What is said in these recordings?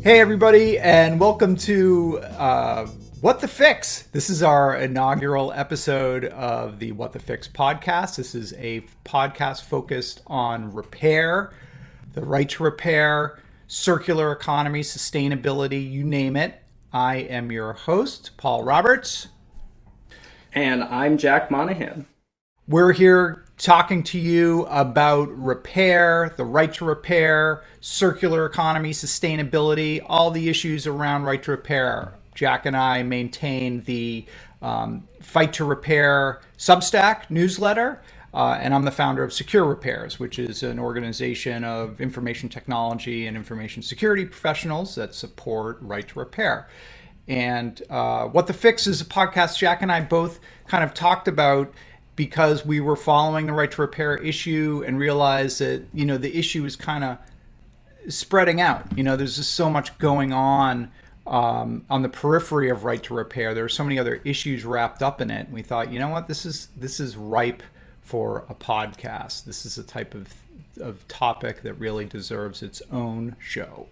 Hey everybody, and welcome to What the Fix. This is our inaugural episode of the What the Fix podcast. This is a podcast focused on repair, the right to repair, circular economy, sustainability, you name it. I am your host, Paul Roberts. And I'm Jack Monahan. We're here talking to you about repair, the right to repair, circular economy, sustainability, all the issues around right to repair. Jack and I maintain the Fight to Repair Substack newsletter, and I'm the founder of Secure Repairs, which is an organization of information technology and information security professionals that support right to repair. And What the Fix is a podcast Jack and I both kind of talked about because we were following the right to repair issue and realized that, the issue is kind of spreading out. There's just so much going on the periphery of right to repair. There are so many other issues wrapped up in it. And we thought, this is ripe for a podcast. This is a type of topic that really deserves its own show.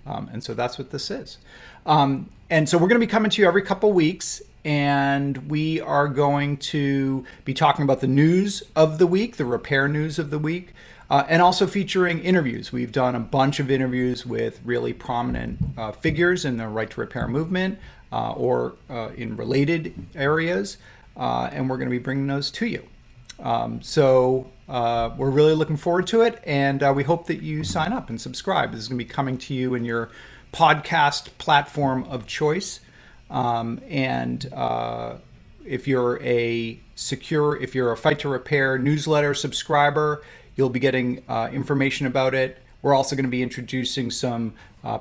And so that's what this is. And so we're going to be coming to you every couple weeks. And we are going to be talking about the news of the week, the repair news of the week, and also featuring interviews. We've done a bunch of interviews with really prominent figures in the right to repair movement or in related areas, and we're going to be bringing those to you. So we're really looking forward to it, and we hope that you sign up and subscribe. This is going to be coming to you in your podcast platform of choice. If you're a Fight to Repair newsletter subscriber, you'll be getting information about it. We're also going to be introducing some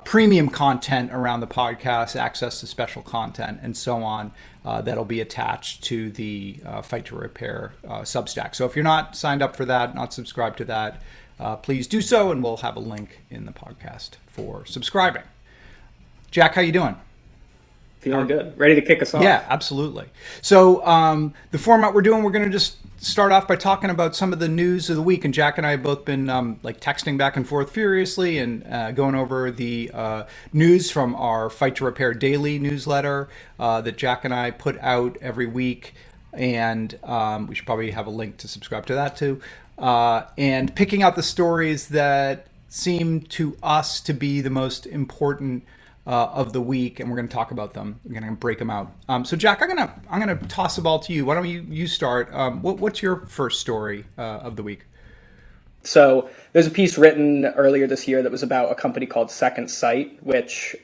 premium content around the podcast, access to special content, and so on, that'll be attached to the Fight to Repair Substack. So if you're not signed up for that, not subscribed to that, please do so, and we'll have a link in the podcast for subscribing. Jack, how you doing? Feeling good. Ready to kick us off. Yeah, absolutely. So the format we're doing, we're going to just start off by talking about some of the news of the week. And Jack and I have both been texting back and forth furiously and going over the news from our Fight to Repair Daily newsletter that Jack and I put out every week. And we should probably have a link to subscribe to that too. And picking out the stories that seem to us to be the most important of the week, and we're going to talk about them. We're going to break them out. So Jack, I'm going to toss the ball to you. Why don't you start? What's your first story of the week? So there's a piece written earlier this year that was about a company called Second Sight, which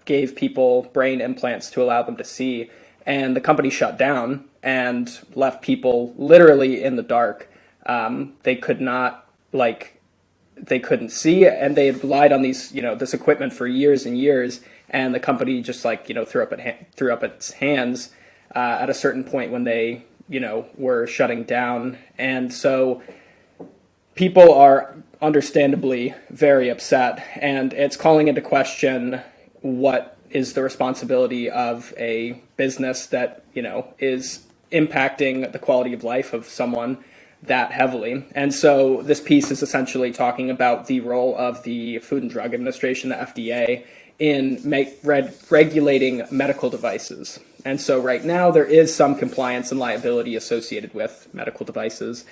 gave people brain implants to allow them to see, and the company shut down and left people literally in the dark. They couldn't see, and they had relied on this equipment for years and years, and the company just threw up its hands at a certain point when they were shutting down. And so people are understandably very upset, and it's calling into question what is the responsibility of a business that is impacting the quality of life of someone that heavily. And so this piece is essentially talking about the role of the Food and Drug Administration, the FDA, in regulating medical devices. And so right now there is some compliance and liability associated with medical devices.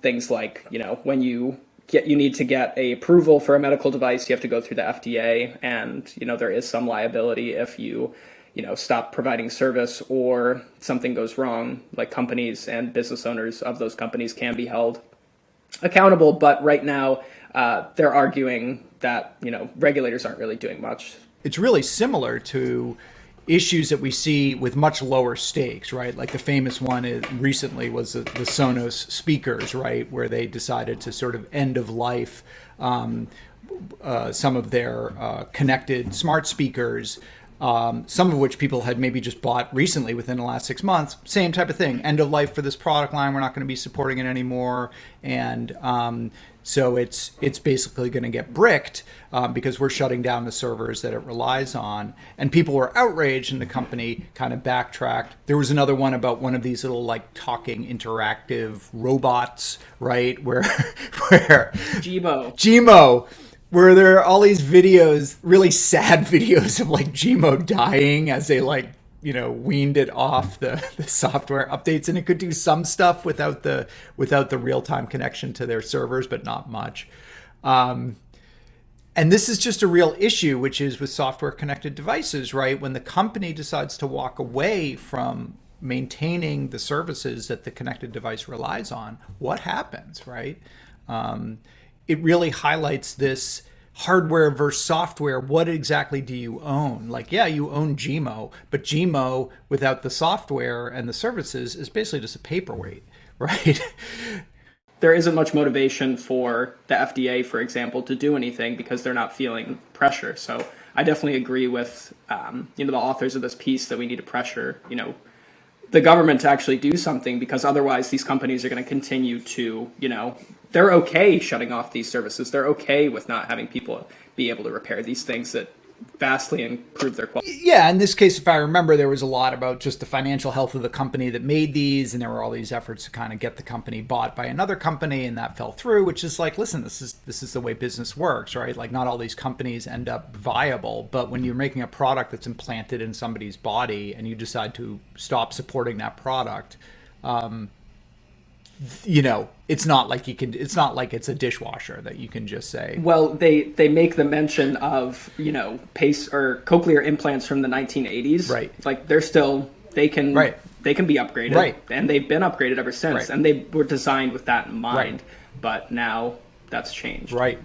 Things like, when you need to get a approval for a medical device, you have to go through the FDA, and there is some liability if you stop providing service or something goes wrong. Like, companies and business owners of those companies can be held accountable. But right now, they're arguing that, regulators aren't really doing much. It's really similar to issues that we see with much lower stakes, right? Like the famous one recently was the Sonos speakers, right? Where they decided to sort of end of life some of their connected smart speakers, some of which people had maybe just bought recently within the last 6 months. Same type of thing. End of life for this product line. We're not going to be supporting it anymore. And so it's basically going to get bricked because we're shutting down the servers that it relies on. And people were outraged, and the company kind of backtracked. There was another one about one of these little talking interactive robots, right? Where Gmo. where there are all these videos, really sad videos of like Gmo dying as they like, weaned it off the software updates, and it could do some stuff without the real-time connection to their servers, but not much. And this is just a real issue, which is with software connected devices, right? When the company decides to walk away from maintaining the services that the connected device relies on, what happens, right? It really highlights this hardware versus software. What exactly do you own? Like, yeah, you own Gmo, but Gmo without the software and the services is basically just a paperweight, right? There isn't much motivation for the FDA, for example, to do anything because they're not feeling pressure. So I definitely agree with the authors of this piece that we need to pressure the government to actually do something, because otherwise these companies are going to continue to they're okay shutting off these services. They're okay with not having people be able to repair these things that vastly improve their quality. Yeah, in this case, if I remember, there was a lot about just the financial health of the company that made these, and there were all these efforts to kind of get the company bought by another company, and that fell through, which is like, listen, this is the way business works, right? Like, not all these companies end up viable, but when you're making a product that's implanted in somebody's body and you decide to stop supporting that product, it's not like it's not like it's a dishwasher that you can just say. Well, they make the mention of pace or cochlear implants from the 1980s, right? Like they can be upgraded, right? And they've been upgraded ever since, right. And they were designed with that in mind, right. But now that's changed, right?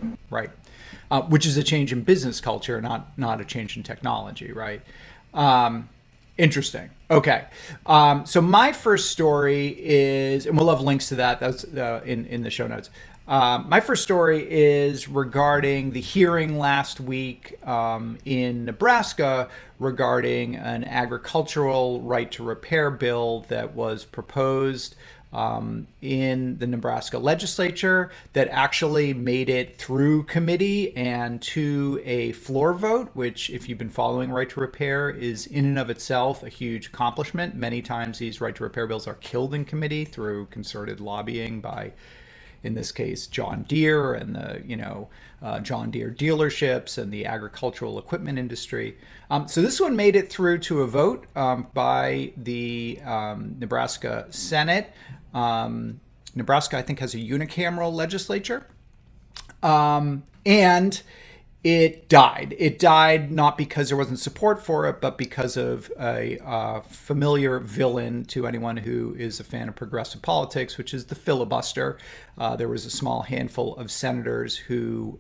Which is a change in business culture, not a change in technology, right? Interesting. Okay. So my first story is, and we'll have links to that. That's in the show notes. My first story is regarding the hearing last week in Nebraska regarding an agricultural right to repair bill that was proposed in the Nebraska legislature that actually made it through committee and to a floor vote, which, if you've been following right to repair, is in and of itself a huge accomplishment. Many times these right to repair bills are killed in committee through concerted lobbying by, in this case, John Deere and the John Deere dealerships and the agricultural equipment industry. So this one made it through to a vote by the Nebraska Senate. Nebraska, I think, has a unicameral legislature. And it died. It died not because there wasn't support for it, but because of a familiar villain to anyone who is a fan of progressive politics, which is the filibuster. There was a small handful of senators who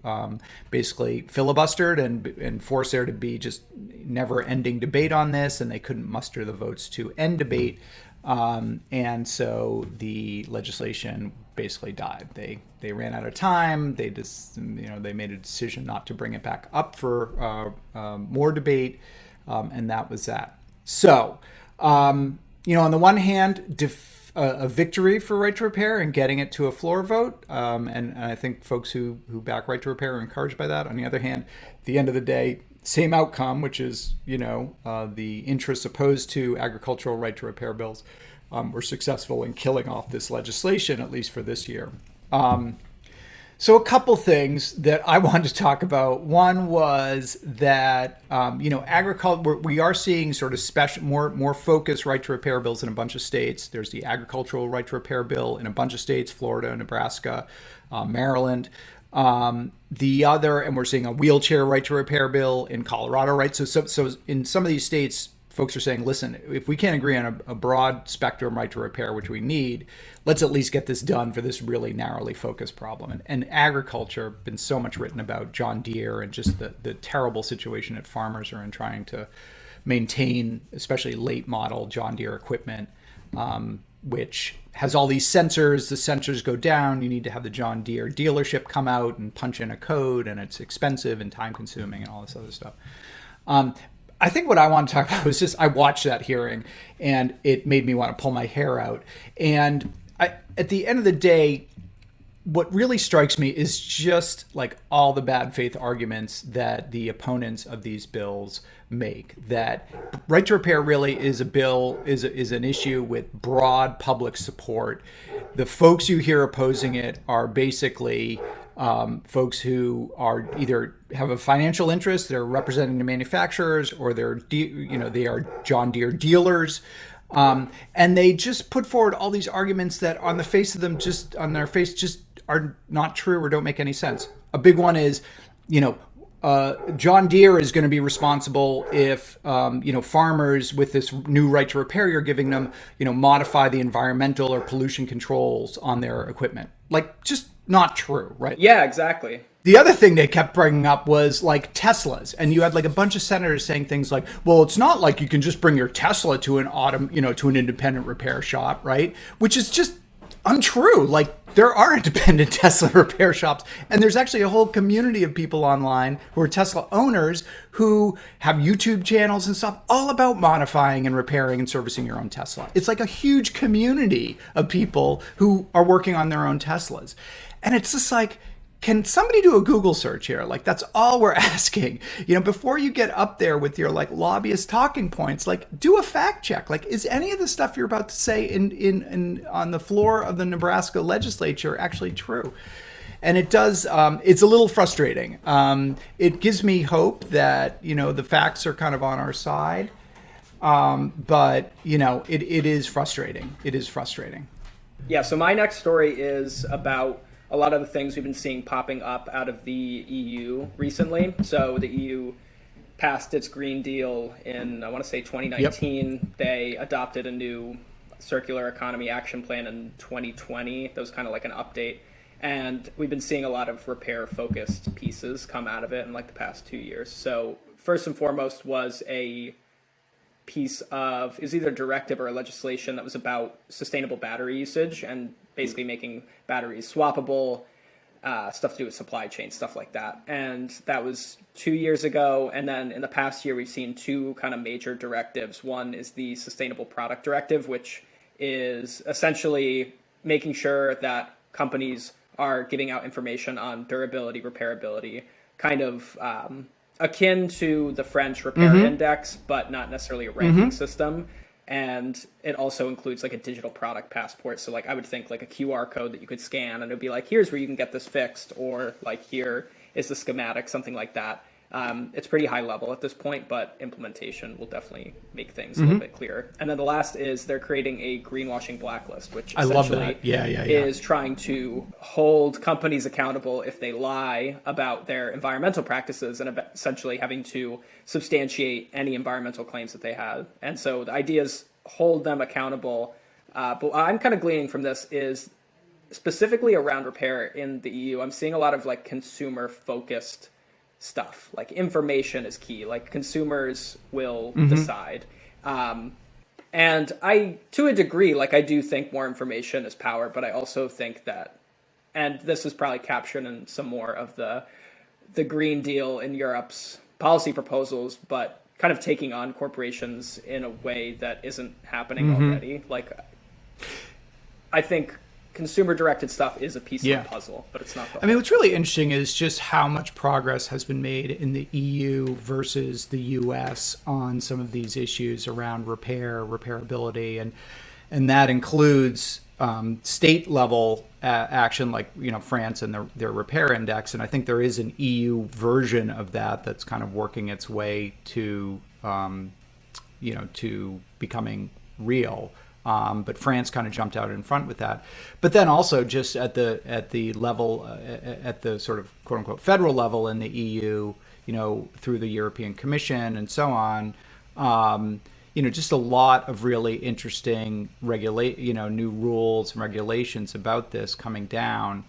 basically filibustered and forced there to be just never-ending debate on this, and they couldn't muster the votes to end debate. And so the legislation basically died. They ran out of time. They just they made a decision not to bring it back up for more debate, and that was that. So on the one hand, a victory for right to repair and getting it to a floor vote, and I think folks who back right to repair are encouraged by that. On the other hand, at the end of the day, same outcome, which is, the interests opposed to agricultural right to repair bills were successful in killing off this legislation, at least for this year. So a couple things that I wanted to talk about. One was that, agriculture, we are seeing sort of special, more focused right to repair bills in a bunch of states. There's the agricultural right to repair bill in a bunch of states, Florida, Nebraska, Maryland. The other, and we're seeing a wheelchair right to repair bill in Colorado, right? So in some of these states, folks are saying, listen, if we can't agree on a broad spectrum right to repair, which we need, let's at least get this done for this really narrowly focused problem. And agriculture, been so much written about John Deere and just the terrible situation that farmers are in trying to maintain, especially late model John Deere equipment, which has all these sensors. The sensors go down. You need to have the John Deere dealership come out and punch in a code, and it's expensive and time consuming and all this other stuff. I think what I want to talk about was just, I watched that hearing and it made me want to pull my hair out. And at the end of the day, what really strikes me is just like all the bad faith arguments that the opponents of these bills make, that right to repair really is a bill, is an issue with broad public support. The folks you hear opposing it are basically folks who are either have a financial interest, they're representing the manufacturers, or they are John Deere dealers. And they just put forward all these arguments that on the face of them, just on their face, just are not true or don't make any sense. A big one is, John Deere is going to be responsible if, farmers with this new right to repair you're giving them, modify the environmental or pollution controls on their equipment. Like, just not true, right? Yeah, exactly. The other thing they kept bringing up was like Teslas, and you had like a bunch of senators saying things like, "Well, it's not like you can just bring your Tesla to to an independent repair shop, right?" Which is just untrue. Like, there are independent Tesla repair shops, and there's actually a whole community of people online who are Tesla owners who have YouTube channels and stuff all about modifying and repairing and servicing your own Tesla. It's like a huge community of people who are working on their own Teslas, and it's just like, can somebody do a Google search here? Like, that's all we're asking. Before you get up there with your like lobbyist talking points, like, do a fact check. Like, is any of the stuff you're about to say in on the floor of the Nebraska legislature actually true? And it does. It's a little frustrating. It gives me hope that the facts are kind of on our side, but it is frustrating. It is frustrating. Yeah. So my next story is about a lot of the things we've been seeing popping up out of the EU recently. So the EU passed its Green Deal in, I want to say 2019. Yep. They adopted a new circular economy action plan in 2020. That was kind of like an update. And we've been seeing a lot of repair-focused pieces come out of it in like the past 2 years. So first and foremost was a piece of, is either a directive or a legislation that was about sustainable battery usage and basically making batteries swappable, stuff to do with supply chain, stuff like that. And that was 2 years ago. And then in the past year, we've seen two kind of major directives. One is the Sustainable Product Directive, which is essentially making sure that companies are giving out information on durability, repairability, kind of akin to the French Repair Index, but not necessarily a ranking system. And it also includes like a digital product passport. So like I would think like a QR code that you could scan and it'd be like, here's where you can get this fixed, or like here is the schematic, something like that. It's pretty high level at this point, but implementation will definitely make things a little bit clearer. And then the last is they're creating a greenwashing blacklist, which essentially is trying to hold companies accountable if they lie about their environmental practices and essentially having to substantiate any environmental claims that they have. And so the idea is hold them accountable. But what I'm kind of gleaning from this is specifically around repair in the EU, I'm seeing a lot of like consumer focused stuff. Like information is key. Like consumers will decide. And I, to a degree, like I do think more information is power, but I also think that, and this is probably captured in some more of the Green Deal in Europe's policy proposals, but kind of taking on corporations in a way that isn't happening already. Like, I think consumer-directed stuff is a piece of the puzzle, but it's not the whole. I mean, what's really interesting is just how much progress has been made in the EU versus the US on some of these issues around repairability, and that includes state-level action, like France and their repair index, and I think there is an EU version of that that's kind of working its way to to becoming real. But France kind of jumped out in front with that. But then also just at the level, at the sort of quote unquote federal level in the EU, through the European Commission and so on, just a lot of really interesting new rules and regulations about this coming down.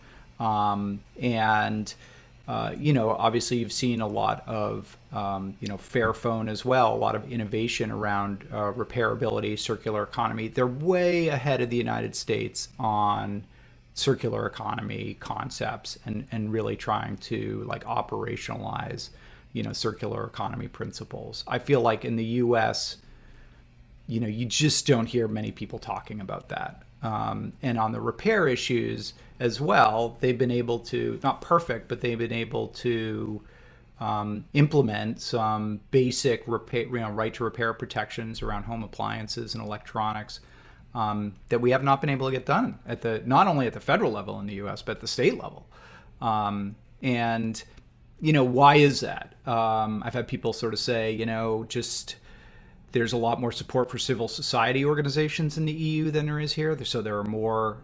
Obviously you've seen a lot of, Fairphone as well, a lot of innovation around repairability, circular economy. They're way ahead of the United States on circular economy concepts and really trying to like operationalize, circular economy principles. I feel like in the US, you just don't hear many people talking about that. And on the repair issues as well, they've been able to, not perfect, but they've been able to implement some basic repair, right to repair protections around home appliances and electronics that we have not been able to get done at not only at the federal level in the U.S., but at the state level. And why is that? I've had people sort of say, just there's a lot more support for civil society organizations in the EU than there is here. So there are more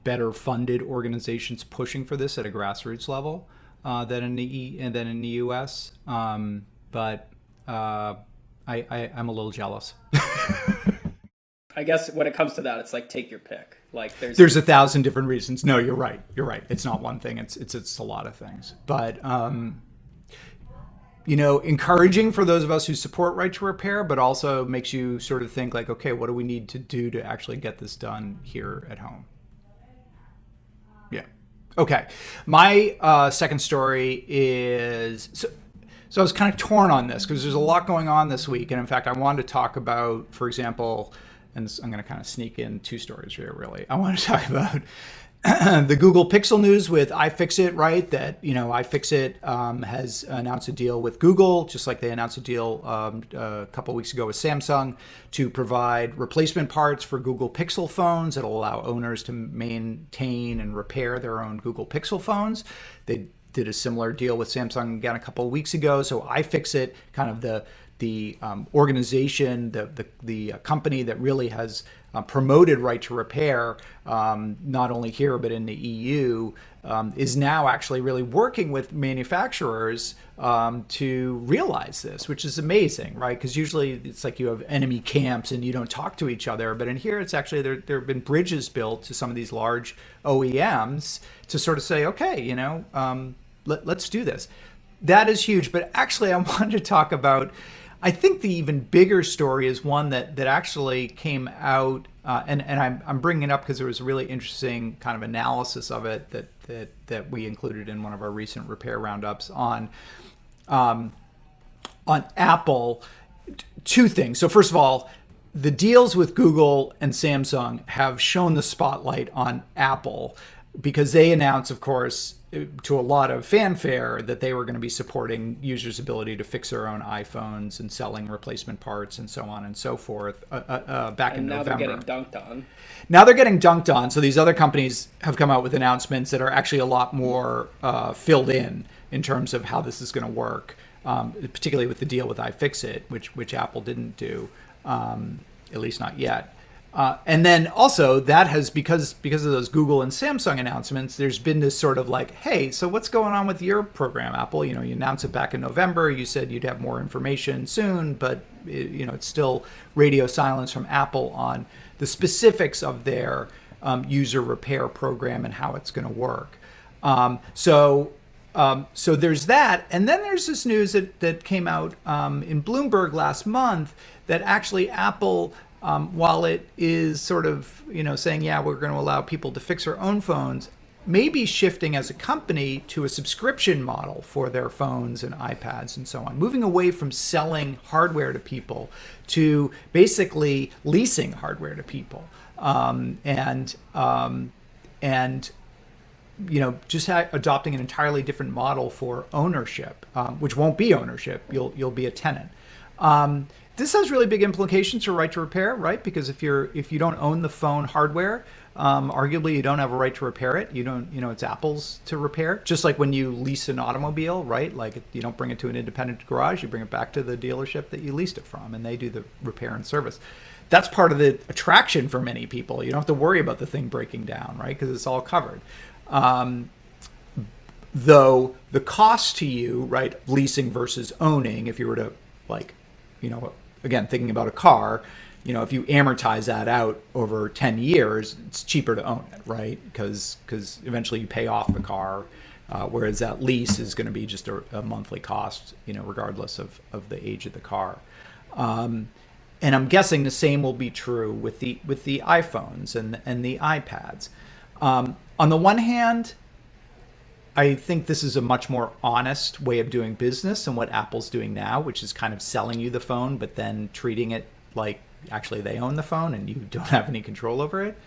better funded organizations pushing for this at a grassroots level than in the US. But I'm a little jealous. I guess when it comes to that, it's like take your pick. Like there's 1,000 different reasons. No, you're right. It's not one thing. It's a lot of things. But encouraging for those of us who support right to repair, but also makes you sort of think like, okay, what do we need to do to actually get this done here at home? Yeah. Okay. My second story is so I was kind of torn on this because there's a lot going on this week, and in fact, I wanted to talk about, for example. And I'm going to kind of sneak in two stories here, really. I want to talk about the Google Pixel news with iFixit, right? That, iFixit has announced a deal with Google, just like they announced a deal a couple of weeks ago with Samsung to provide replacement parts for Google Pixel phones that'll allow owners to maintain and repair their own Google Pixel phones. They did a similar deal with Samsung again a couple of weeks ago. So iFixit, kind of the organization, the company that really has promoted right to repair, not only here but in the EU, is now actually really working with manufacturers to realize this, which is amazing, right? Because usually it's like you have enemy camps and you don't talk to each other, but in here it's actually there have been bridges built to some of these large OEMs to sort of say, okay, let's do this. That is huge. But actually, I wanted to talk about. I think the even bigger story is one that actually came out, and I'm bringing it up because there was a really interesting kind of analysis of it that we included in one of our recent repair roundups on Apple. Two things. So first of all, the deals with Google and Samsung have shown the spotlight on Apple because they announced, of course, to a lot of fanfare that they were going to be supporting users' ability to fix their own iPhones and selling replacement parts and so on and so forth back in November. Now they're getting dunked on. Now they're getting dunked on. So these other companies have come out with announcements that are actually a lot more filled in terms of how this is going to work, particularly with the deal with iFixit, which Apple didn't do, at least not yet. And then also that has, because of those Google and Samsung announcements, there's been this sort of like, hey, so what's going on with your program, Apple? You announced it back in November. You said you'd have more information soon, but it's still radio silence from Apple on the specifics of their user repair program and how it's going to work. So there's that. And then there's this news that came out in Bloomberg last month that actually Apple, while it is sort of, saying, yeah, we're going to allow people to fix their own phones, may be shifting as a company to a subscription model for their phones and iPads and so on, moving away from selling hardware to people to basically leasing hardware to people. Just adopting an entirely different model for ownership, which won't be ownership. You'll be a tenant. This has really big implications for right to repair, right? Because if you don't own the phone hardware, arguably you don't have a right to repair it. You don't, it's Apple's to repair. Just like when you lease an automobile, right? Like you don't bring it to an independent garage, you bring it back to the dealership that you leased it from, and they do the repair and service. That's part of the attraction for many people. You don't have to worry about the thing breaking down, right? Because it's all covered. Though the cost to you, right, leasing versus owning, if you were to again, thinking about a car, if you amortize that out over 10 years, it's cheaper to own it, right? Because eventually you pay off the car, whereas that lease is going to be just a monthly cost, regardless of the age of the car. And I'm guessing the same will be true with the iPhones and the iPads. On the one hand, I think this is a much more honest way of doing business than what Apple's doing now, which is kind of selling you the phone, but then treating it like actually they own the phone and you don't have any control over it.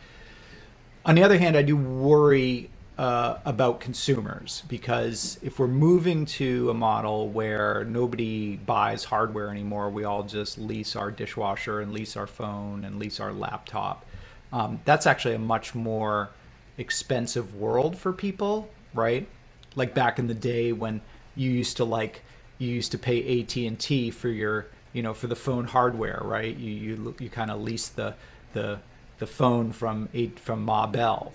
On the other hand, I do worry about consumers, because if we're moving to a model where nobody buys hardware anymore, we all just lease our dishwasher and lease our phone and lease our laptop, that's actually a much more expensive world for people, right? like back in the day when you used to pay AT&T for your, for the phone hardware, right? You kind of lease the phone from Ma Bell,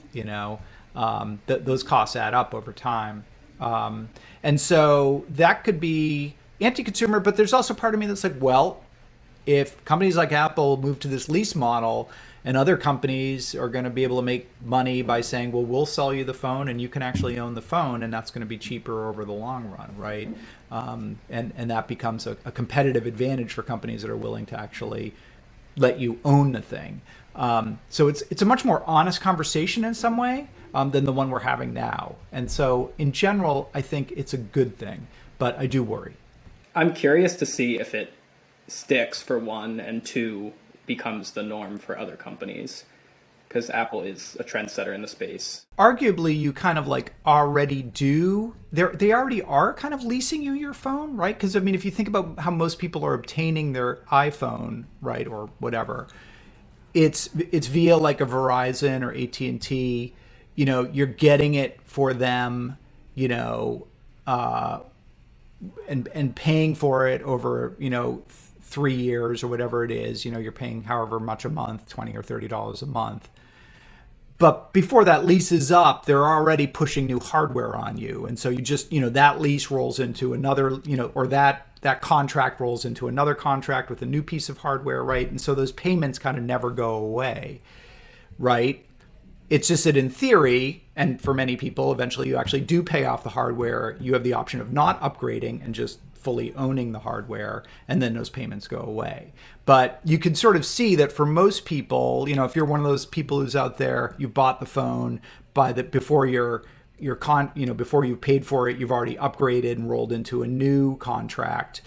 those costs add up over time. And so that could be anti-consumer, but there's also part of me that's like, well, if companies like Apple move to this lease model, and other companies are going to be able to make money by saying, well, we'll sell you the phone and you can actually own the phone, and that's going to be cheaper over the long run, right? And that becomes a competitive advantage for companies that are willing to actually let you own the thing. So it's a much more honest conversation in some way than the one we're having now. And so in general, I think it's a good thing, but I do worry. I'm curious to see if it sticks for one, and two, becomes the norm for other companies, because Apple is a trendsetter in the space. Arguably, you kind of like already do. They already are kind of leasing you your phone, right? Because I mean, if you think about how most people are obtaining their iPhone, right, or whatever, it's via like a Verizon or AT&T. You're getting it for them, and paying for it over 3 years or whatever it is. You're paying however much a month, $20 or $30 a month. But before that lease is up, they're already pushing new hardware on you, and so you just that lease rolls into another, or that contract rolls into another contract with a new piece of hardware, right? And so those payments kind of never go away, right? It's just that in theory, and for many people, eventually you actually do pay off the hardware. You have the option of not upgrading and just fully owning the hardware, and then those payments go away. But you can sort of see that for most people, if you're one of those people who's out there, you bought the phone before before you paid for it, you've already upgraded and rolled into a new contract.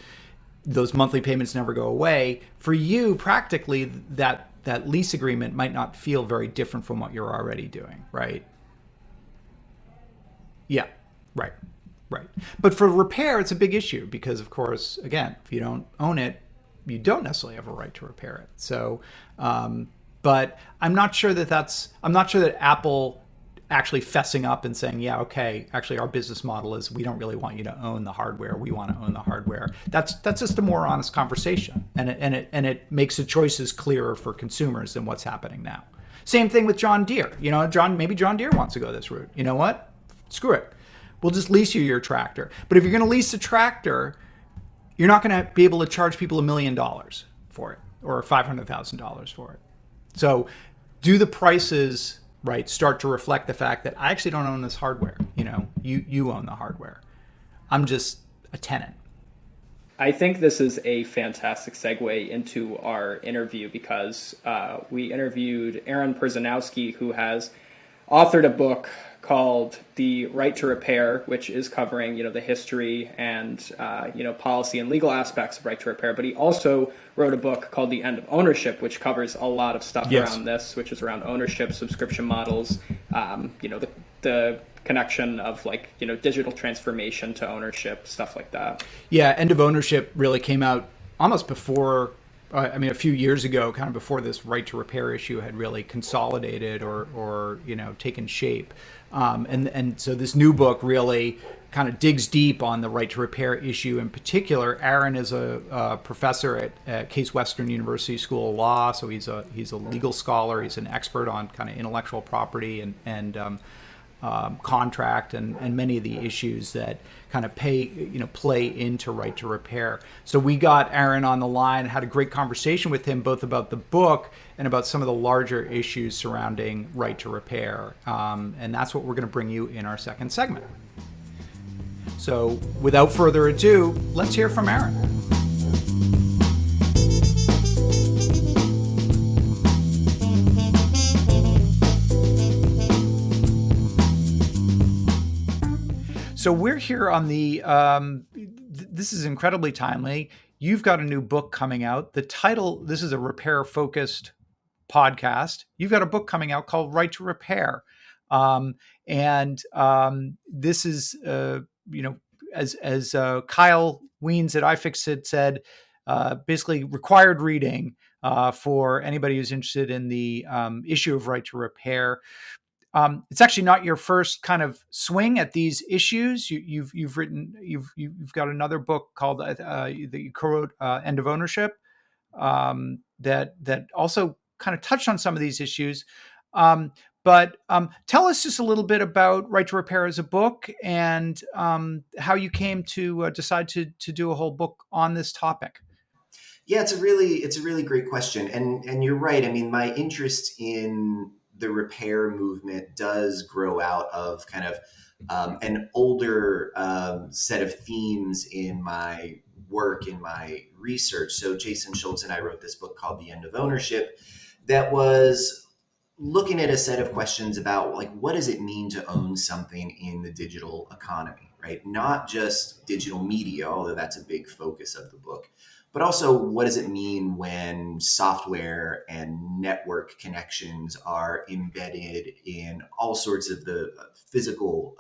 Those monthly payments never go away. For you, practically, that lease agreement might not feel very different from what you're already doing, right? Yeah, right. Right. But for repair, it's a big issue because, of course, again, if you don't own it, you don't necessarily have a right to repair it. So, but I'm not sure that Apple actually fessing up and saying, yeah, okay, actually our business model is we don't really want you to own the hardware. We want to own the hardware. That's just a more honest conversation. And it makes the choices clearer for consumers than what's happening now. Same thing with John Deere. Maybe John Deere wants to go this route. You know what? Screw it. We'll just lease you your tractor. But if you're going to lease a tractor, you're not going to be able to charge people $1 million for it or $500,000 for it. So do the prices, right, start to reflect the fact that I actually don't own this hardware. You own the hardware. I'm just a tenant. I think this is a fantastic segue into our interview because we interviewed Aaron Perzanowski, who has authored a book called The Right to Repair, which is covering, the history and, policy and legal aspects of right to repair. But he also wrote a book called The End of Ownership, which covers a lot of stuff around this, which is around ownership, subscription models, the connection of digital transformation to ownership, stuff like that. Yeah, End of Ownership really came out almost before, a few years ago, kind of before this right to repair issue had really consolidated or taken shape. And so this new book really kind of digs deep on the right to repair issue in particular. Aaron is a professor at Case Western University School of Law, so he's a legal scholar. He's an expert on kind of intellectual property and contract and many of the issues that kind of play into right to repair. So we got Aaron on the line, had a great conversation with him both about the book and about some of the larger issues surrounding right to repair. And that's what we're going to bring you in our second segment. So without further ado, let's hear from Aaron. So we're here on the, this is incredibly timely. You've got a new book coming out. The title, this is a repair-focused podcast. You've got a book coming out called Right to Repair. This is, as Kyle Wiens at iFixit said, basically required reading for anybody who's interested in the issue of right to repair. It's actually not your first kind of swing at these issues. You've got another book called that you co-wrote, End of Ownership, that also kind of touched on some of these issues. But tell us just a little bit about Right to Repair as a book, and how you came to decide to do a whole book on this topic. Yeah, it's a really great question, and you're right. I mean, my interest in the repair movement does grow out of kind of an older set of themes in my work, in my research. So Jason Schultz and I wrote this book called The End of Ownership that was looking at a set of questions about, like, what does it mean to own something in the digital economy, right? Not just digital media, although that's a big focus of the book, but also what does it mean when software and network connections are embedded in all sorts of the physical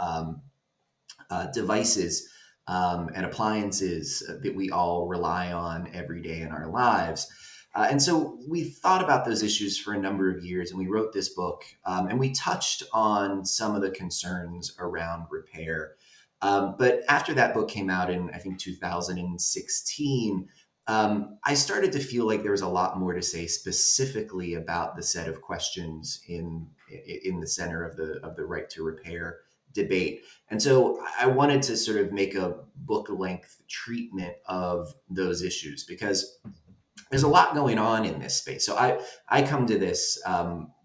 devices and appliances that we all rely on every day in our lives. And so we thought about those issues for a number of years, and we wrote this book, and we touched on some of the concerns around repair. But after that book came out in, I think, 2016, I started to feel like there was a lot more to say specifically about the set of questions in the center of the right to repair debate. And so I wanted to sort of make a book length treatment of those issues, because there's a lot going on in this space. So I come to this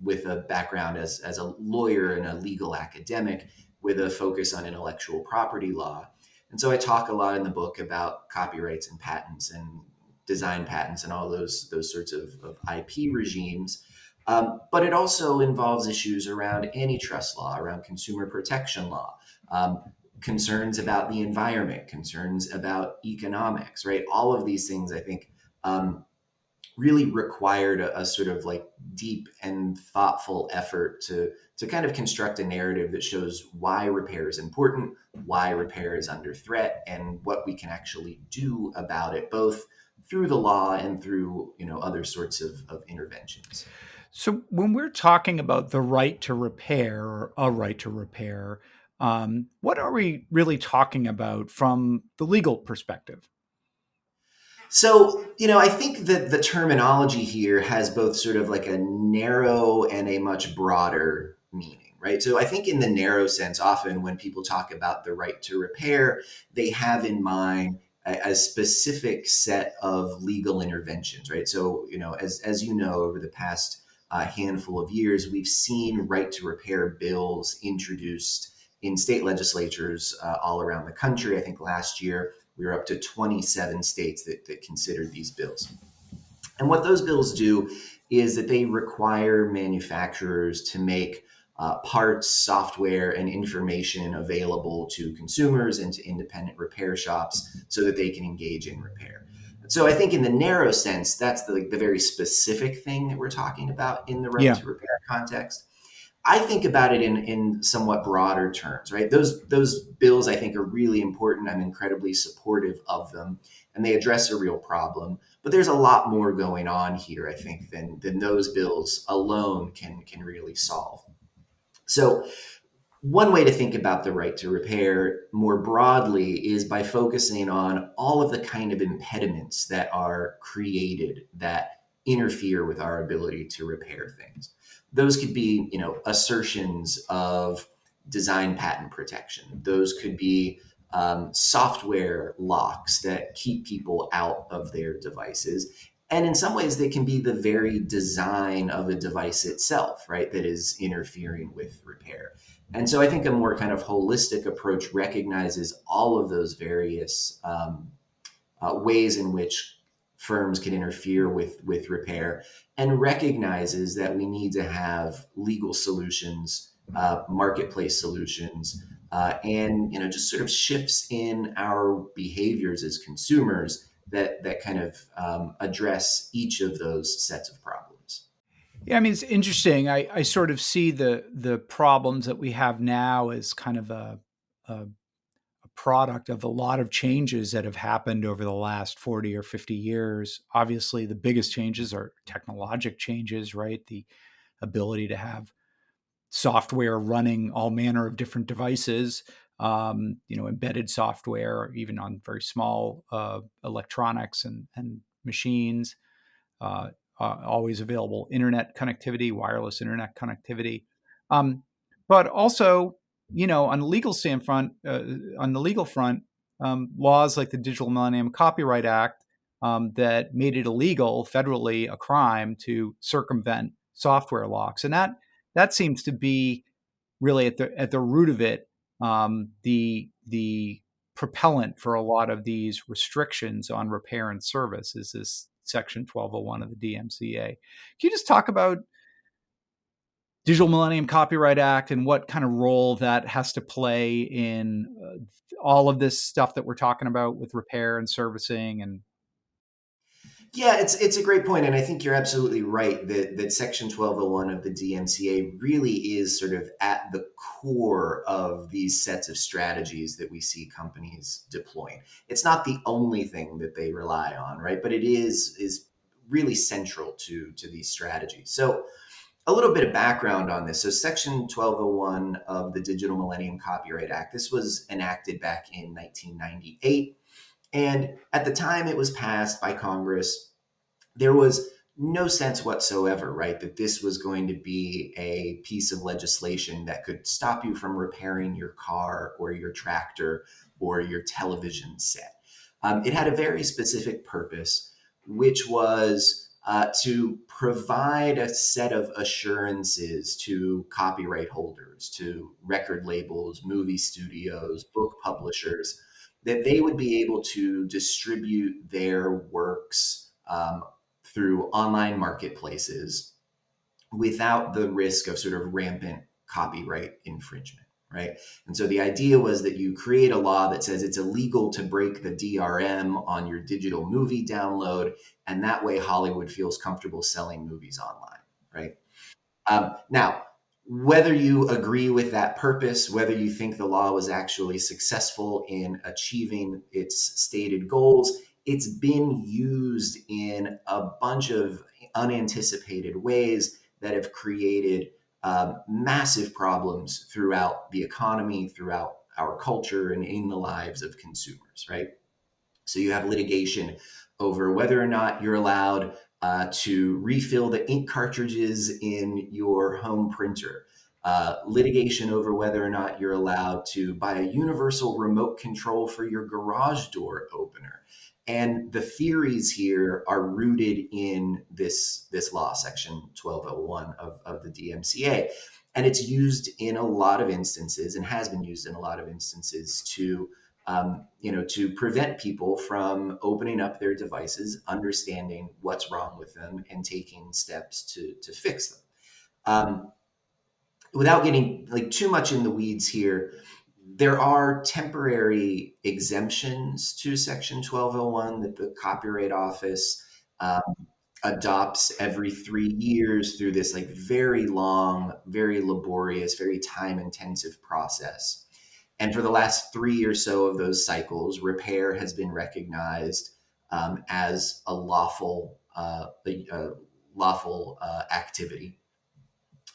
with a background as a lawyer and a legal academic with a focus on intellectual property law. And so I talk a lot in the book about copyrights and patents and design patents and all those sorts of IP regimes. But it also involves issues around antitrust law, around consumer protection law, concerns about the environment, concerns about economics, right? All of these things, I think, really required a sort of like deep and thoughtful effort to kind of construct a narrative that shows why repair is important, why repair is under threat, and what we can actually do about it, both through the law and through, other sorts of interventions. So when we're talking about the right to repair, or a right to repair, what are we really talking about from the legal perspective? So, I think that the terminology here has both sort of like a narrow and a much broader meaning, right? So I think in the narrow sense, often when people talk about the right to repair, they have in mind a specific set of legal interventions, right? So, as you know, over the past handful of years, we've seen right to repair bills introduced in state legislatures all around the country. I think last year we were up to 27 states that considered these bills. And what those bills do is that they require manufacturers to make parts, software, and information available to consumers and to independent repair shops so that they can engage in repair. So I think in the narrow sense, that's the very specific thing that we're talking about in the right Yeah. to repair context. I think about it in somewhat broader terms, right? Those bills I think are really important. I'm incredibly supportive of them, and they address a real problem. But there's a lot more going on here, I think, than those bills alone can really solve. So one way to think about the right to repair more broadly is by focusing on all of the kind of impediments that are created that interfere with our ability to repair things. Those could be, assertions of design patent protection. Those could be software locks that keep people out of their devices. And in some ways, they can be the very design of a device itself, right, that is interfering with repair. And so I think a more kind of holistic approach recognizes all of those various ways in which firms can interfere with repair, and recognizes that we need to have legal solutions, marketplace solutions, and just sort of shifts in our behaviors as consumers that kind of address each of those sets of problems. Yeah, I mean, it's interesting. I sort of see the problems that we have now as kind of a product of a lot of changes that have happened over the last 40 or 50 years. Obviously, the biggest changes are technologic changes, right? The ability to have software running all manner of different devices, embedded software, even on very small electronics and machines. Uh, Always available internet connectivity, wireless internet connectivity, um, but also, on the legal standpoint, on the legal front, laws like the Digital Millennium Copyright Act that made it illegal federally, a crime to circumvent software locks, and that seems to be really at the root of it, the propellant for a lot of these restrictions on repair and service is this Section 1201 of the DMCA. Can you just talk about Digital Millennium Copyright Act and what kind of role that has to play in all of this stuff that we're talking about with repair and servicing? And Yeah, it's a great point, and I think you're absolutely right that Section 1201 of the DMCA really is sort of at the core of these sets of strategies that we see companies deploying. It's not the only thing that they rely on, right? But it is really central to these strategies. So a little bit of background on this. So Section 1201 of the Digital Millennium Copyright Act, this was enacted back in 1998. And at the time it was passed by Congress, there was no sense whatsoever, right, that this was going to be a piece of legislation that could stop you from repairing your car or your tractor or your television set. It had a very specific purpose, which was to provide a set of assurances to copyright holders, to record labels, movie studios, book publishers, that they would be able to distribute their works through online marketplaces without the risk of sort of rampant copyright infringement, right? And so the idea was that you create a law that says it's illegal to break the DRM on your digital movie download, and that way Hollywood feels comfortable selling movies online, right? Now, whether you agree with that purpose, whether you think the law was actually successful in achieving its stated goals, it's been used in a bunch of unanticipated ways that have created massive problems throughout the economy, throughout our culture, and in the lives of consumers, right? So you have litigation over whether or not you're allowed to refill the ink cartridges in your home printer. Litigation over whether or not you're allowed to buy a universal remote control for your garage door opener. And the theories here are rooted in this law, Section 1201 of the DMCA. And it's used in a lot of instances and has been used in a lot of instances to to prevent people from opening up their devices, understanding what's wrong with them, and taking steps to fix them. Without getting like too much in the weeds here, there are temporary exemptions to Section 1201 that the Copyright Office um, adopts every 3 years through this like very long, very laborious, very time-intensive process. And for the last 3 or so of those cycles, repair has been recognized as a lawful activity.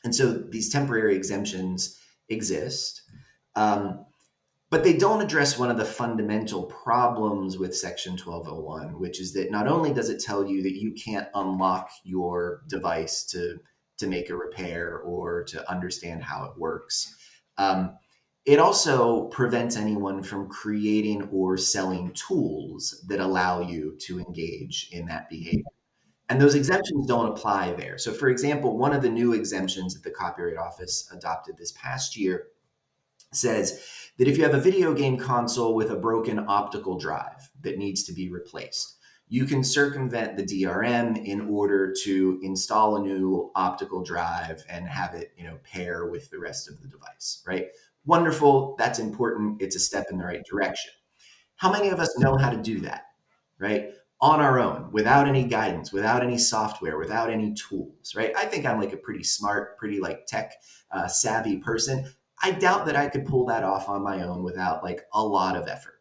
And so these temporary exemptions exist, but they don't address one of the fundamental problems with Section 1201, which is that not only does it tell you that you can't unlock your device to make a repair or to understand how it works, it also prevents anyone from creating or selling tools that allow you to engage in that behavior. And those exemptions don't apply there. So, for example, one of the new exemptions that the Copyright Office adopted this past year says that if you have a video game console with a broken optical drive that needs to be replaced, you can circumvent the DRM in order to install a new optical drive and have it, pair with the rest of the device, right? Wonderful. That's important. It's a step in the right direction. How many of us know how to do that, right? On our own, without any guidance, without any software, without any tools, right? I think I'm like a pretty smart, pretty like tech savvy person. I doubt that I could pull that off on my own without like a lot of effort.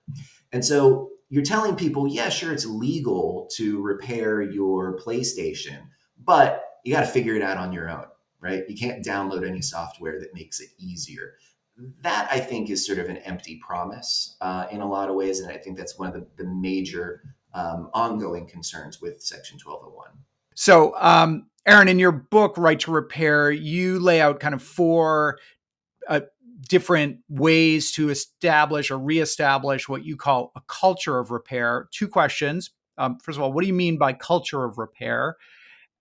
And so you're telling people, yeah, sure, it's legal to repair your PlayStation, but you got to figure it out on your own, right? You can't download any software that makes it easier. That, I think, is sort of an empty promise in a lot of ways. And I think that's one of the major ongoing concerns with Section 1201. So, Aaron, in your book, Right to Repair, you lay out kind of four different ways to establish or reestablish what you call a culture of repair. Two questions. First of all, what do you mean by culture of repair?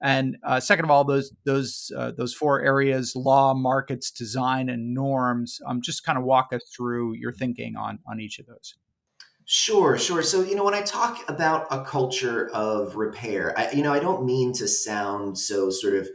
And second of all, those four areas: law, markets, design, and norms. Just kind of walk us through your thinking on each of those. Sure, sure. So, when I talk about a culture of repair, I don't mean to sound so sort of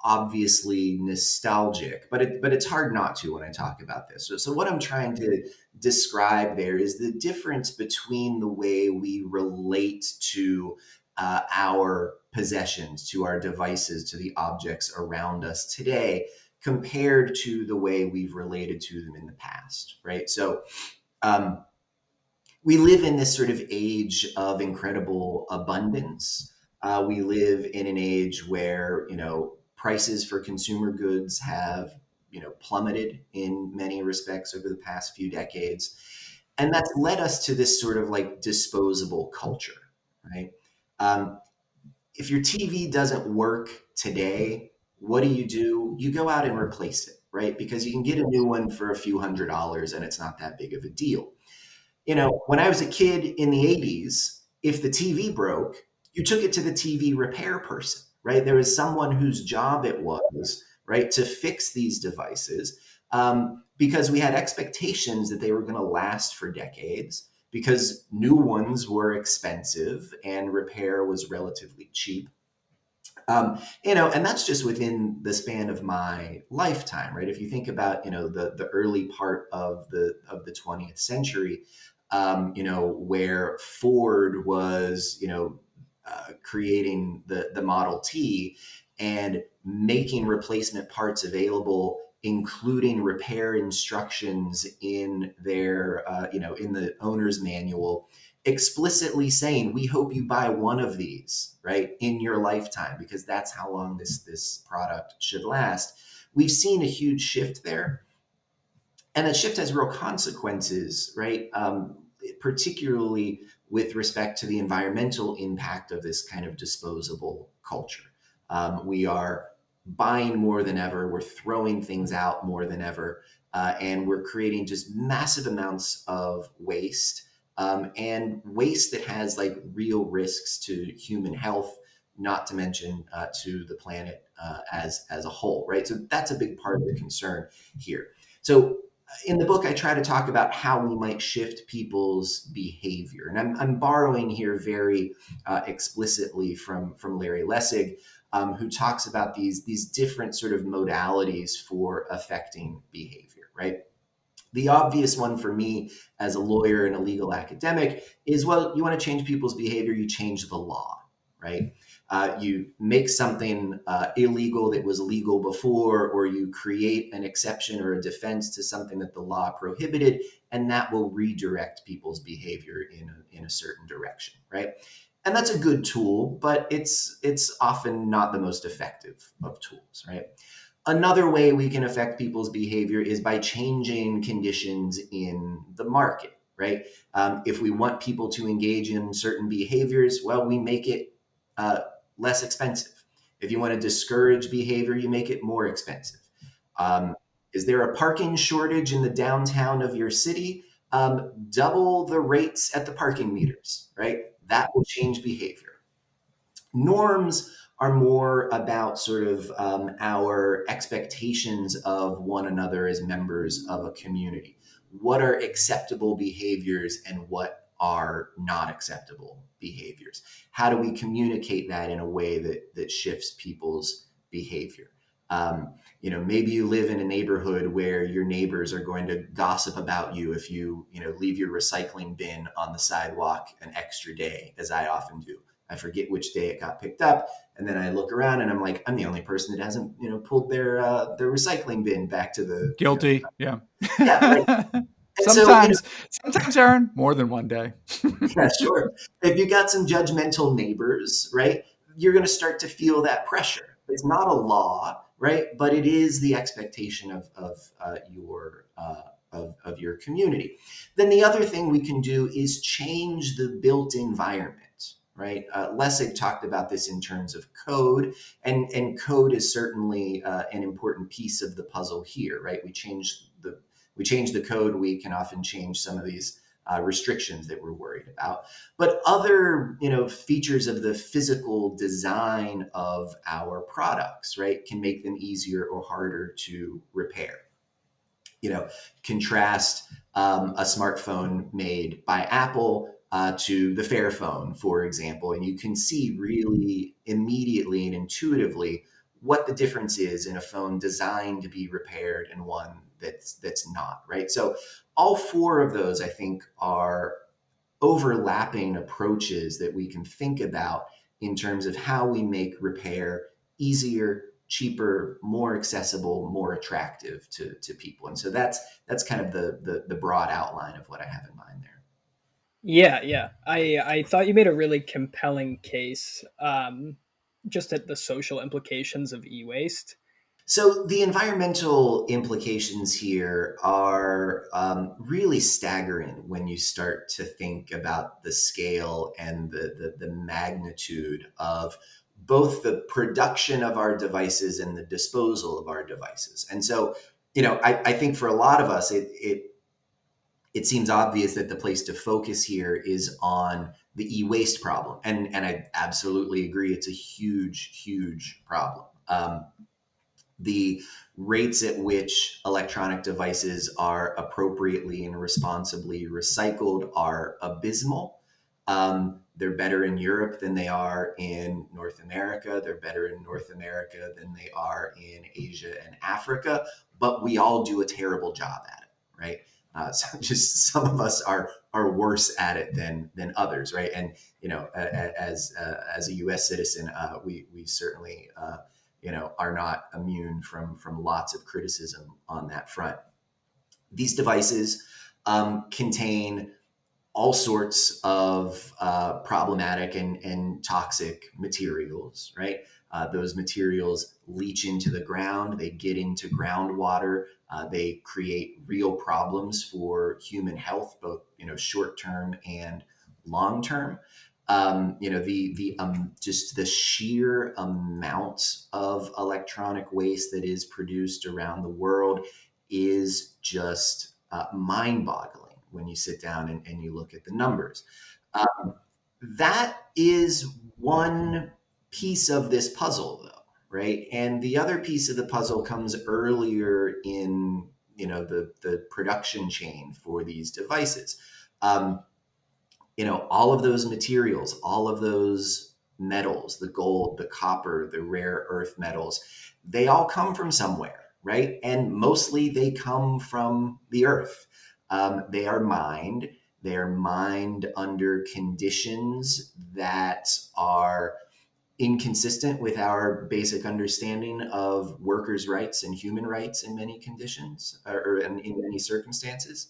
obviously nostalgic, but it's hard not to when I talk about this. So what I'm trying to describe there is the difference between the way we relate to our possessions, to our devices, to the objects around us today, compared to the way we've related to them in the past, right? So, we live in this sort of age of incredible abundance. We live in an age where, prices for consumer goods have, plummeted in many respects over the past few decades. And that's led us to this sort of like disposable culture, right? If your TV doesn't work today, what do? You go out and replace it, right? Because you can get a new one for a few $100s and it's not that big of a deal. When I was a kid in the 80s, if the TV broke, you took it to the TV repair person, right? There was someone whose job it was, right, to fix these devices because we had expectations that they were going to last for decades because new ones were expensive and repair was relatively cheap. And that's just within the span of my lifetime, right? If you think about, the early part of the 20th century, where Ford was, creating the Model T and making replacement parts available, including repair instructions in their, in the owner's manual, explicitly saying, we hope you buy one of these, right, in your lifetime, because that's how long this product should last. We've seen a huge shift there. And that shift has real consequences, right? Particularly with respect to the environmental impact of this kind of disposable culture. We are buying more than ever. We're throwing things out more than ever. And we're creating just massive amounts of waste. And waste that has like real risks to human health, not to mention to the planet as a whole, right? So that's a big part of the concern here. So in the book, I try to talk about how we might shift people's behavior. And I'm borrowing here very explicitly from Larry Lessig, who talks about these different sort of modalities for affecting behavior, right? The obvious one for me as a lawyer and a legal academic is, well, you want to change people's behavior, you change the law, right? You make something illegal that was legal before, or you create an exception or a defense to something that the law prohibited, and that will redirect people's behavior in a certain direction, right? And that's a good tool, but it's often not the most effective of tools, right? Another way we can affect people's behavior is by changing conditions in the market, right? If we want people to engage in certain behaviors, well, we make it less expensive. If you want to discourage behavior, you make it more expensive. Is there a parking shortage in the downtown of your city? Double the rates at the parking meters, right? That will change behavior. Norms are more about sort of our expectations of one another as members of a community. What are acceptable behaviors and what are not acceptable behaviors? How do we communicate that in a way that shifts people's behavior? Maybe you live in a neighborhood where your neighbors are going to gossip about you if you leave your recycling bin on the sidewalk an extra day, as I often do. I forget which day it got picked up, and then I look around and I'm like, I'm the only person that hasn't, pulled thetheir recycling bin back to the Guilty, yeah. Right. Sometimes, Aaron, more than one day. Yeah, sure. If you got some judgmental neighbors, right, you're going to start to feel that pressure. It's not a law, right? But it is the expectation of your community. Then the other thing we can do is change the built environment, right? Lessig talked about this in terms of code, and code is certainly an important piece of the puzzle here, right? We change the code, we can often change some of these restrictions that we're worried about. But other, features of the physical design of our products, right, can make them easier or harder to repair. Contrast a smartphone made by Apple to the Fairphone, for example, and you can see really immediately and intuitively what the difference is in a phone designed to be repaired and one that's not, right? So all four of those, I think, are overlapping approaches that we can think about in terms of how we make repair easier, cheaper, more accessible, more attractive to people. And so that's kind of the broad outline of what I have in mind there. Yeah. I thought you made a really compelling case, just at the social implications of e-waste. So the environmental implications here are really staggering when you start to think about the scale and the magnitude of both the production of our devices and the disposal of our devices. And so, I think for a lot of us, it seems obvious that the place to focus here is on the e-waste problem. And I absolutely agree. It's a huge, huge problem. The rates at which electronic devices are appropriately and responsibly recycled are abysmal. They're better in Europe than they are in North America. They're better in North America than they are in Asia and Africa. But we all do a terrible job at it, right? So just some of us are worse at it than others, right? And as a U.S. citizen, we certainly are not immune from lots of criticism on that front. These devices contain all sorts of problematic and toxic materials, right? Those materials leach into the ground, they get into groundwater, they create real problems for human health, both short term and long term. Just the sheer amount of electronic waste that is produced around the world is just mind-boggling when you sit down and you look at the numbers. That is one piece of this puzzle, though, right? And the other piece of the puzzle comes earlier in the production chain for these devices. All of those materials, all of those metals, the gold, the copper, the rare earth metals, they all come from somewhere, right? And mostly they come from the earth. They are mined. They are mined under conditions that are inconsistent with our basic understanding of workers' rights and human rights in many conditions, or in many circumstances.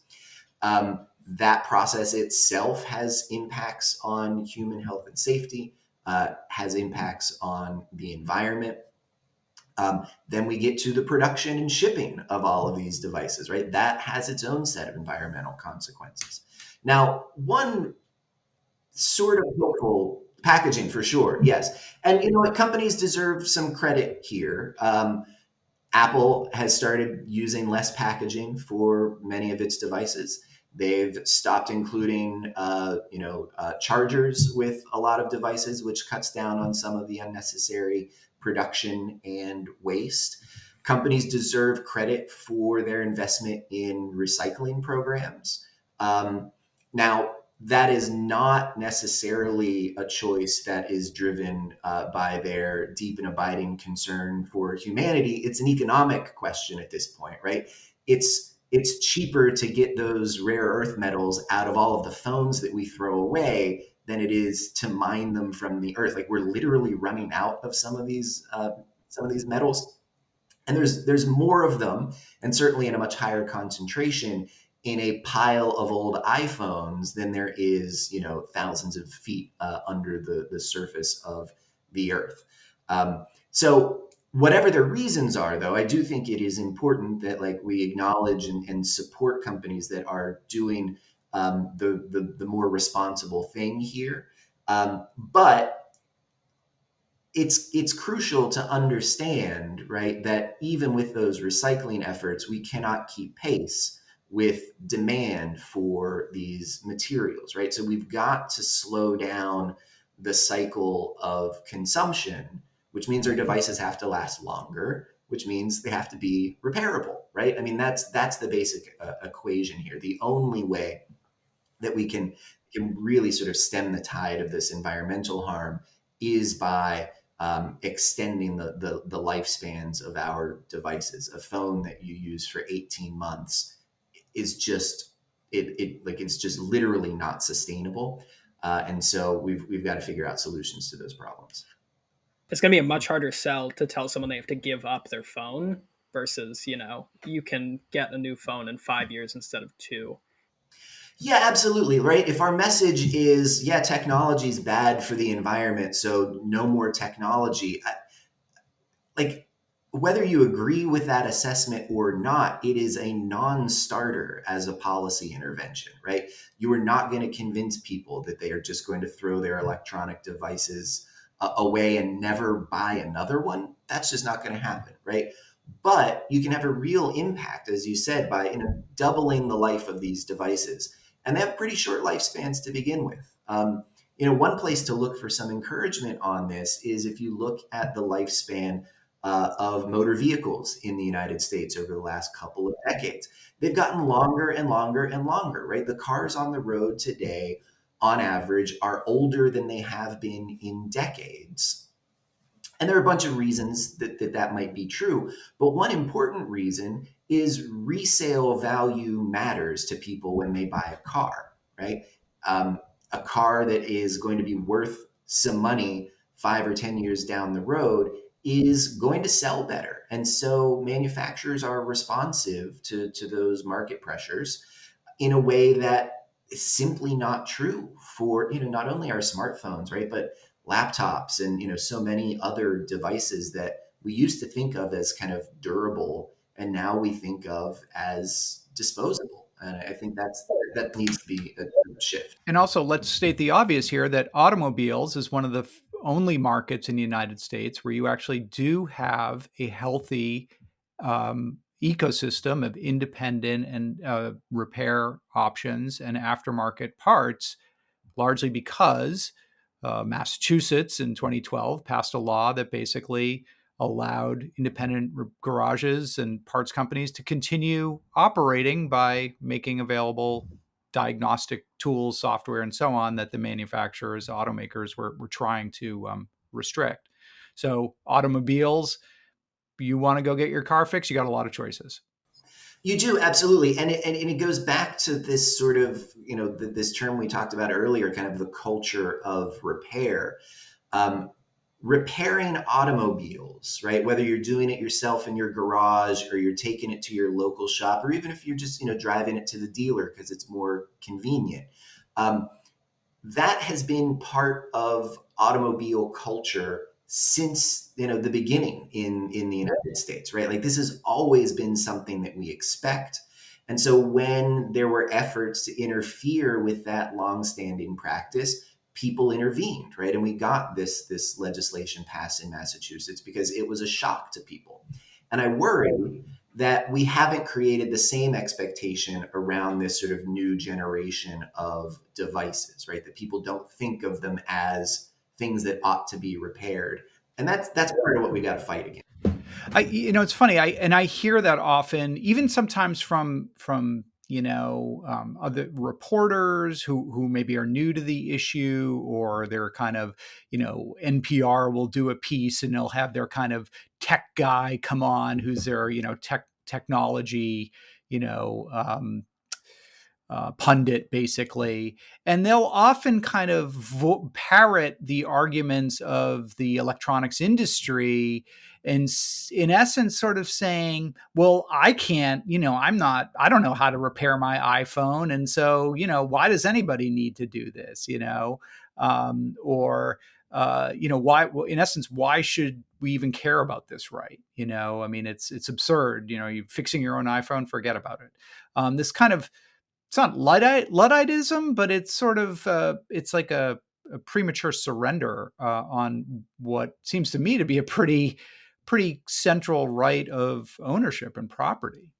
That process itself has impacts on human health and safety, has impacts on the environment. Then we get to the production and shipping of all of these devices, right? That has its own set of environmental consequences. Now, one sort of hopeful packaging for sure, yes. And companies deserve some credit here. Apple has started using less packaging for many of its devices. They've stopped including, chargers with a lot of devices, which cuts down on some of the unnecessary production and waste. Companies deserve credit for their investment in recycling programs. Now, that is not necessarily a choice that is driven by their deep and abiding concern for humanity. It's an economic question at this point, right? It's cheaper to get those rare earth metals out of all of the phones that we throw away than it is to mine them from the earth. Like, we're literally running out of some of these metals, and there's more of them, and certainly in a much higher concentration in a pile of old iPhones than there is, thousands of feet under the surface of the earth. So Whatever their reasons are, though, I do think it is important that like we acknowledge and support companies that are doing the more responsible thing here. But it's crucial to understand, right, that even with those recycling efforts, we cannot keep pace with demand for these materials, right? So we've got to slow down the cycle of consumption, which means our devices have to last longer, which means they have to be repairable, right? I mean, that's the basic equation here. The only way that we can really sort of stem the tide of this environmental harm is by extending the lifespans of our devices. A phone that you use for 18 months is just it's just literally not sustainable. And so we've got to figure out solutions to those problems. It's going to be a much harder sell to tell someone they have to give up their phone versus, you can get a new phone in 5 years instead of two. Yeah, absolutely. Right. If our message is, yeah, technology is bad for the environment, so no more technology, like whether you agree with that assessment or not, it is a non-starter as a policy intervention, right? You are not going to convince people that they are just going to throw their electronic devices away and never buy another one. That's just not going to happen, right? But you can have a real impact, as you said, by doubling the life of these devices, and they have pretty short lifespans to begin with. One place to look for some encouragement on this is if you look at the lifespan of motor vehicles in the United States over the last couple of decades. They've gotten longer and longer and longer, right? The cars on the road today, on average, are older than they have been in decades. And there are a bunch of reasons that might be true. But one important reason is resale value matters to people when they buy a car, right? A car that is going to be worth some money 5 or 10 years down the road is going to sell better. And so manufacturers are responsive to those market pressures in a way that is simply not true for, not only our smartphones, right, but laptops and, so many other devices that we used to think of as kind of durable and now we think of as disposable. And I think that needs to be a shift. And also, let's state the obvious here that automobiles is one of the only markets in the United States where you actually do have a healthy ecosystem of independent and repair options and aftermarket parts, largely because Massachusetts in 2012 passed a law that basically allowed independent garages and parts companies to continue operating by making available diagnostic tools, software, and so on that the manufacturers, automakers were trying to restrict. So automobiles, you want to go get your car fixed, you got a lot of choices. You do, absolutely. And it goes back to this sort of, this term we talked about earlier, kind of the culture of repair. Repairing automobiles, right? Whether you're doing it yourself in your garage or you're taking it to your local shop, or even if you're just, driving it to the dealer because it's more convenient. That has been part of automobile culture since the beginning in the United States, right? Like this has always been something that we expect. And so when there were efforts to interfere with that longstanding practice, people intervened, right? And we got this legislation passed in Massachusetts because it was a shock to people. And I worry that we haven't created the same expectation around this sort of new generation of devices, right? That people don't think of them as things that ought to be repaired. And that's part of what we got to fight against. It's funny. I hear that often, even sometimes from other reporters who maybe are new to the issue, or they're kind of, NPR will do a piece and they'll have their kind of tech guy come on who's their, technology, pundit, basically, and they'll often kind of parrot the arguments of the electronics industry, and in essence, sort of saying, "Well, I can't, I don't know how to repair my iPhone, and so, why does anybody need to do this, or why? In essence, why should we even care about this, right? I mean, it's absurd. You fixing your own iPhone, forget about it. This kind of it's not Ludditism, but it's sort of it's like a premature surrender on what seems to me to be a pretty central right of ownership and property.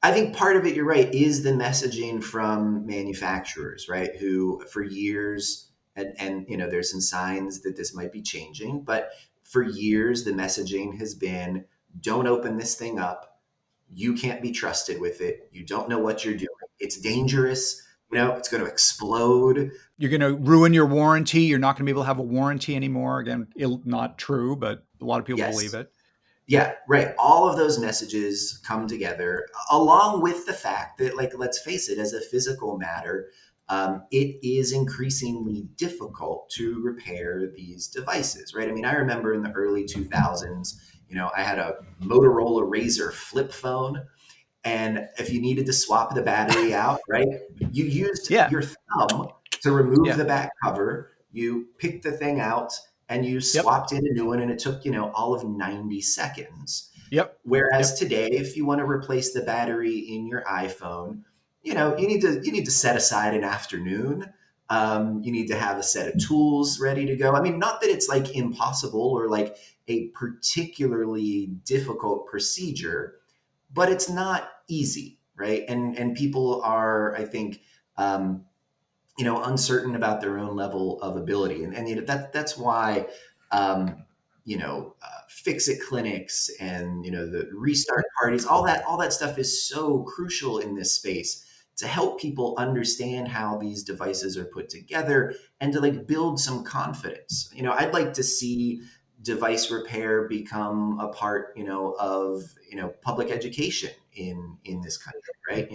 I think part of it, you're right, is the messaging from manufacturers, right? Who for years, and there's some signs that this might be changing, but for years the messaging has been, don't open this thing up. You can't be trusted with it. You don't know what you're doing. It's dangerous. It's going to explode. You're going to ruin your warranty. You're not going to be able to have a warranty anymore. Again, not true, but a lot of people believe Yes. it. Yeah, right. All of those messages come together along with the fact that, like, let's face it, as a physical matter, it is increasingly difficult to repair these devices, right? I mean, I remember in the early 2000s, I had a Motorola Razr flip phone. And if you needed to swap the battery out, right, you used Yeah. your thumb to remove Yeah. the back cover. You picked the thing out and you swapped in a new one, and it took, all of 90 seconds. Yep. Whereas today, if you want to replace the battery in your iPhone, you need to set aside an afternoon. You need to have a set of tools ready to go. I mean, not that it's like impossible or like a particularly difficult procedure, but it's not easy, right? And people are, I think, uncertain about their own level of ability, and that's why fix it clinics and the restart parties, all that stuff is so crucial in this space to help people understand how these devices are put together and to like build some confidence. I'd like to see device repair become a part of public education in this country, right?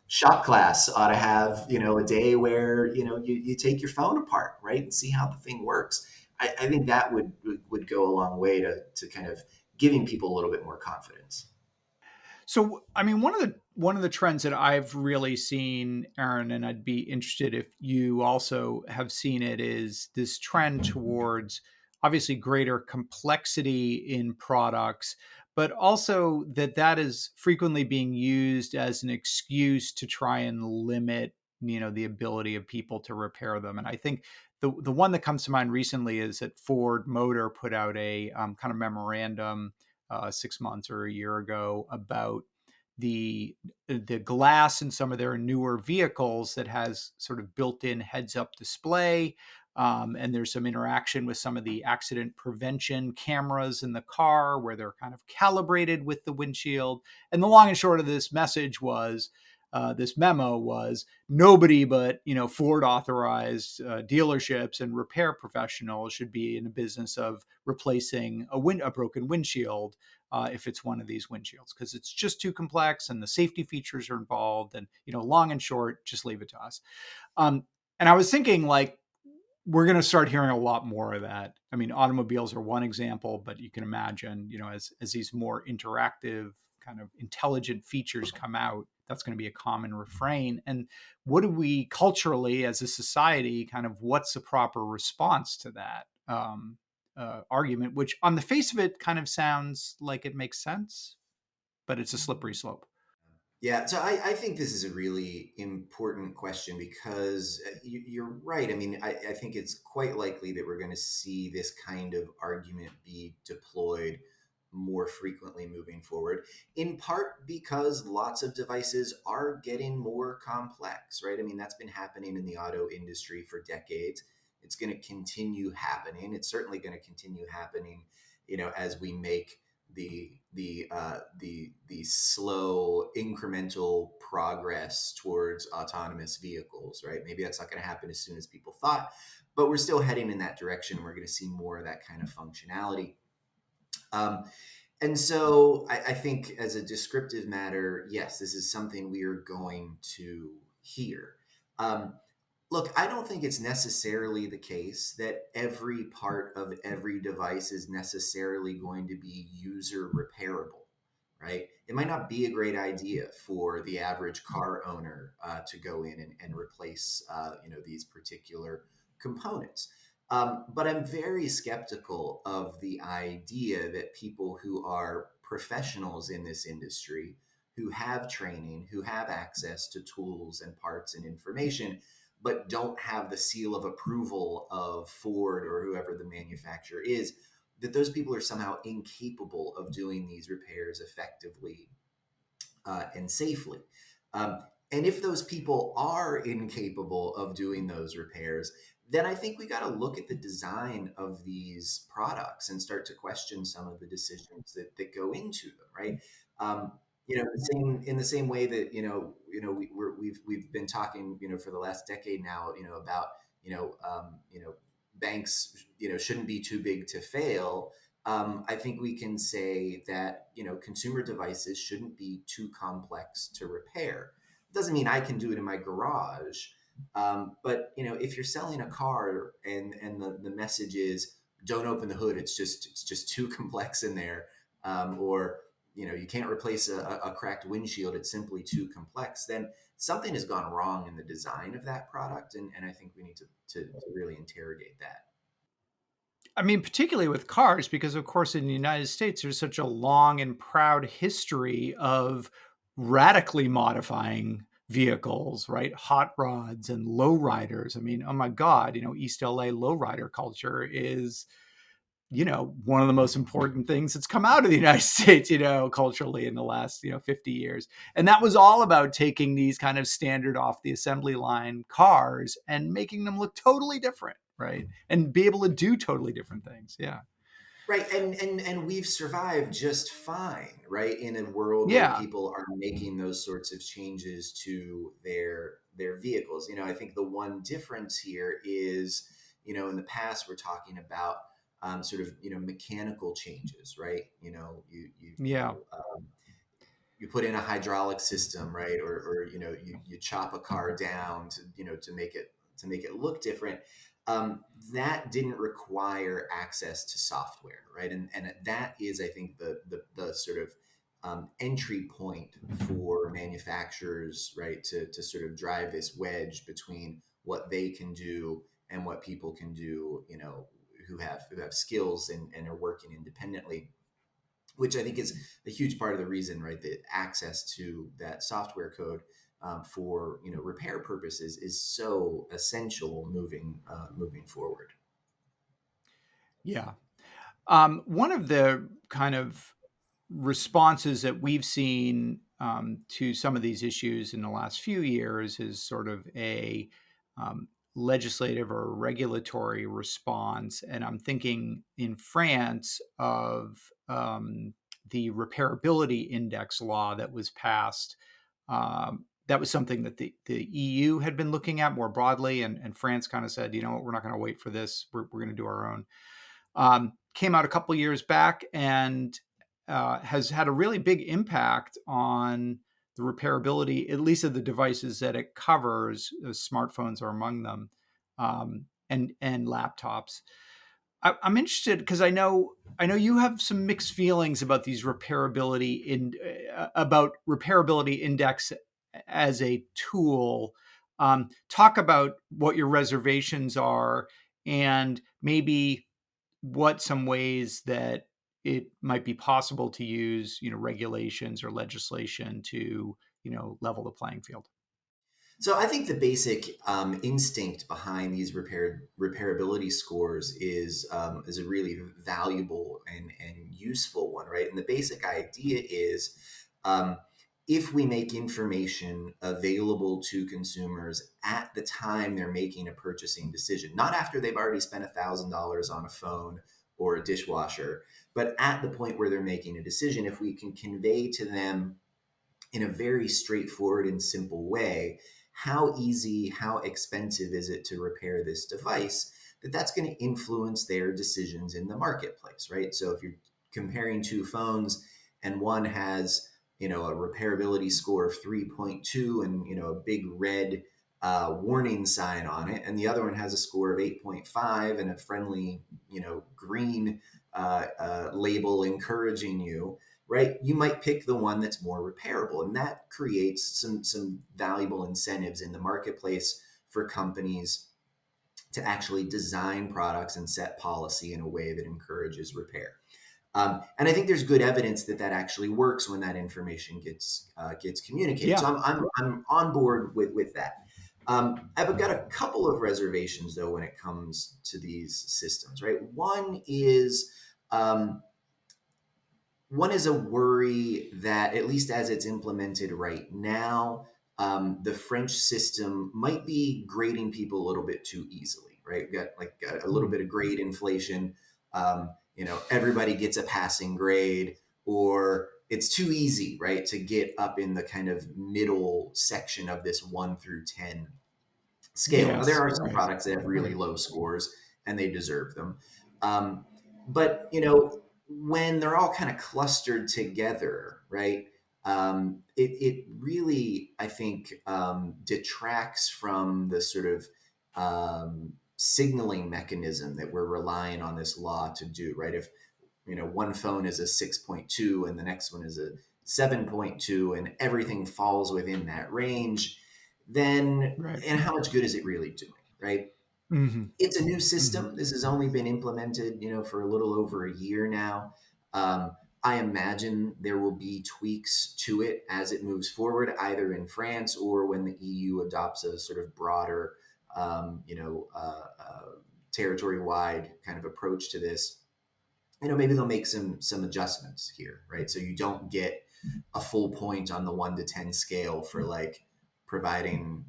Shop class ought to have a day where you take your phone apart, right, and see how the thing works. I think that would go a long way to kind of giving people a little bit more confidence. So, I mean, one of the trends that I've really seen, Aaron, and I'd be interested if you also have seen it, is this trend towards obviously greater complexity in products, but also that is frequently being used as an excuse to try and limit, the ability of people to repair them. And I think the one that comes to mind recently is that Ford Motor put out a kind of memorandum 6 months or a year ago about the glass in some of their newer vehicles that has sort of built-in heads-up display, and there's some interaction with some of the accident prevention cameras in the car where they're kind of calibrated with the windshield. And the long and short of this message was, this memo was, nobody but Ford authorized dealerships and repair professionals should be in the business of replacing a broken windshield if it's one of these windshields, because it's just too complex and the safety features are involved. And long and short, just leave it to us. And I was thinking, like, we're going to start hearing a lot more of that. I mean, automobiles are one example, but you can imagine, as these more interactive kind of intelligent features come out, that's going to be a common refrain. And what do we culturally as a society what's the proper response to that argument, which on the face of it kind of sounds like it makes sense, but it's a slippery slope. Yeah, so I think this is a really important question because you're right. I mean, I think it's quite likely that we're going to see this kind of argument be deployed more frequently moving forward, in part because lots of devices are getting more complex, right? I mean, that's been happening in the auto industry for decades. It's going to continue happening. It's certainly going to continue happening, as we make the slow incremental progress towards autonomous vehicles, right? Maybe that's not going to happen as soon as people thought, but we're still heading in that direction. We're going to see more of that kind of functionality. And so I think as a descriptive matter, yes, this is something we are going to hear. Um, Look, I don't think it's necessarily the case that every part of every device is necessarily going to be user repairable, right? It might not be a great idea for the average car owner to go in and replace, these particular components. But I'm very skeptical of the idea that people who are professionals in this industry, who have training, who have access to tools and parts and information, but don't have the seal of approval of Ford or whoever the manufacturer is, that those people are somehow incapable of doing these repairs effectively and safely. Um, and if those people are incapable of doing those repairs, then I think we got to look at the design of these products and start to question some of the decisions that go into them, right? In the same way that we've been talking, for the last decade now, about banks, shouldn't be too big to fail. I think we can say that consumer devices shouldn't be too complex to repair. It doesn't mean I can do it in my garage, but if you're selling a car and the message is don't open the hood, it's just too complex in there, or you can't replace a cracked windshield, it's simply too complex, then something has gone wrong in the design of that product, and I think we need to really interrogate that. I mean, particularly with cars, because of course in the United States, there's such a long and proud history of radically modifying vehicles, right? Hot rods and lowriders. I mean, oh my God, East LA lowrider culture is, one of the most important things that's come out of the United States, culturally in the last, 50 years. And that was all about taking these kind of standard off the assembly line cars and making them look totally different, right? And be able to do totally different things. Yeah. Right, and we've survived just fine, right? In a world where Yeah. people are making those sorts of changes to their vehicles. I think the one difference here is, in the past we're talking about sort of mechanical changes, right? Yeah. You put in a hydraulic system, right? Or you chop a car down to to make it look different. That didn't require access to software, right? And that is, I think, the sort of entry point for manufacturers, right, to sort of drive this wedge between what they can do and what people can do, who have skills and are working independently, which I think is a huge part of the reason, right, that access to that software code for repair purposes is so essential moving forward. Yeah. One of the kind of responses that we've seen to some of these issues in the last few years is sort of a legislative or regulatory response. And I'm thinking in France of the Repairability Index law that was passed. That was something that the EU had been looking at more broadly, and France kind of said, we're not going to wait for this. We're going to do our own. Came out a couple years back and has had a really big impact on the repairability, at least of the devices that it covers. Smartphones are among them, and laptops. I'm interested because I know you have some mixed feelings about these about repairability index as a tool. Talk about what your reservations are and maybe what some ways that it might be possible to use, regulations or legislation to, level the playing field. So I think the basic instinct behind these repairability scores is a really valuable and useful one, right? And the basic idea is, if we make information available to consumers at the time they're making a purchasing decision, not after they've already spent $1,000 on a phone or a dishwasher, but at the point where they're making a decision, if we can convey to them in a very straightforward and simple way how easy, how expensive is it to repair this device, that's going to influence their decisions in the marketplace, right? So if you're comparing two phones, and one has, a repairability score of 3.2 and, a big red warning sign on it, and the other one has a score of 8.5 and a friendly, green label encouraging you, right? You might pick the one that's more repairable, and that creates some valuable incentives in the marketplace for companies to actually design products and set policy in a way that encourages repair. And I think there's good evidence that actually works when that information gets communicated. Yeah. So I'm on board with that. I've got a couple of reservations though when it comes to these systems. Right, one is a worry that, at least as it's implemented right now, the French system might be grading people a little bit too easily. Right, we've got like a little bit of grade inflation. Everybody gets a passing grade, or it's too easy, right, to get up in the kind of middle section of this 1 through 10 scale. Now, Yes, there are some right. products that have really low scores, and they deserve them. But when they're all kind of clustered together, right, it really, I think, detracts from the sort of signaling mechanism that we're relying on this law to do, right? If one phone is a 6.2 and the next one is a 7.2 and everything falls within that range, then Right. and how much good is it really doing, right? Mm-hmm. It's a new Mm-hmm. system. This has only been implemented, for a little over a year now. I imagine there will be tweaks to it as it moves forward, either in France or when the EU adopts a sort of broader, territory-wide kind of approach to this. Maybe they'll make some adjustments here, right? So you don't get a full point on the 1 to 10 scale for like providing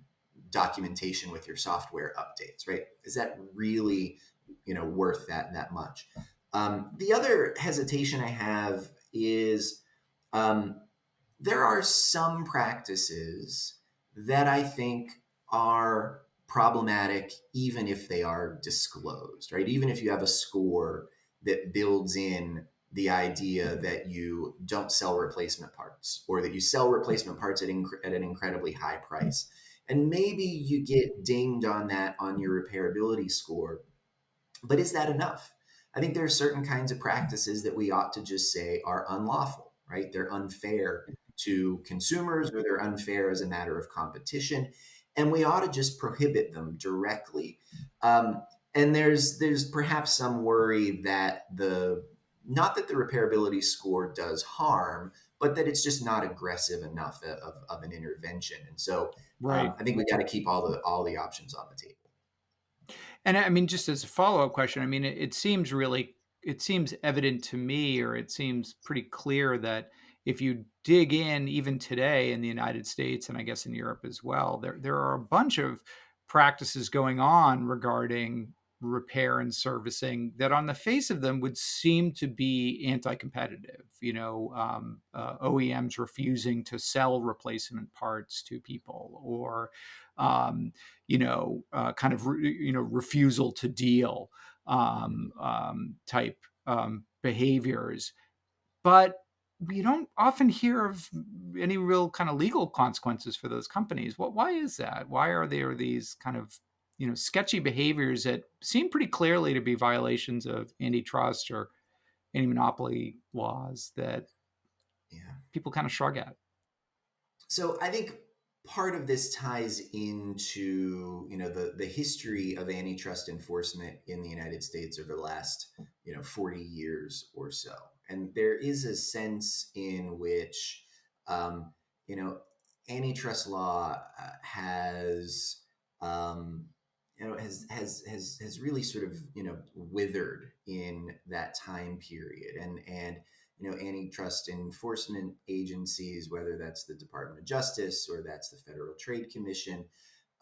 documentation with your software updates, right? Is that really, worth that much? The other hesitation I have is there are some practices that I think are problematic, even if they are disclosed, right? Even if you have a score that builds in the idea that you don't sell replacement parts, or that you sell replacement parts at an incredibly high price. And maybe you get dinged on that on your repairability score, but is that enough? I think there are certain kinds of practices that we ought to just say are unlawful, right? They're unfair to consumers, or they're unfair as a matter of competition, and we ought to just prohibit them directly. And there's perhaps some worry that not that the repairability score does harm, but that it's just not aggressive enough of an intervention. And so Right. I think we got to keep all the options on the table. And I mean, just as a follow-up question, I mean, it seems evident to me, or it seems pretty clear that if you dig in, even today in the United States, and I guess in Europe as well, there are a bunch of practices going on regarding repair and servicing that on the face of them would seem to be anti-competitive. OEMs refusing to sell replacement parts to people, or kind of refusal to deal type behaviors. But we don't often hear of any real kind of legal consequences for those companies. Why is that? Why are there these kind of sketchy behaviors that seem pretty clearly to be violations of antitrust or anti-monopoly laws that people kind of shrug at? So I think part of this ties into the history of antitrust enforcement in the United States over the last 40 years or so, and there is a sense in which antitrust law has has really sort of withered in that time period, and antitrust enforcement agencies, whether that's the Department of Justice or that's the Federal Trade Commission,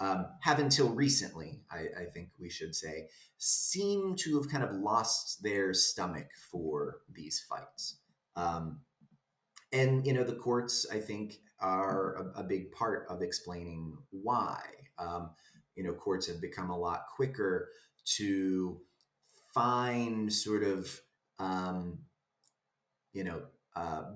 have until recently, I think we should say, seem to have kind of lost their stomach for these fights. And the courts, I think, are a big part of explaining why. Courts have become a lot quicker to find sort of you know,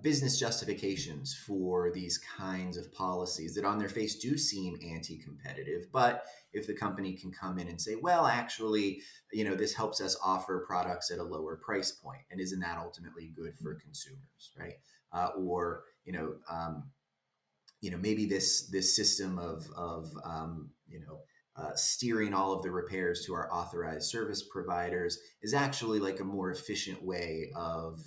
business justifications for these kinds of policies that on their face do seem anti-competitive. But if the company can come in and say, well, actually, this helps us offer products at a lower price point, and isn't that ultimately good for consumers, right? Or maybe this system of steering all of the repairs to our authorized service providers is actually like a more efficient way of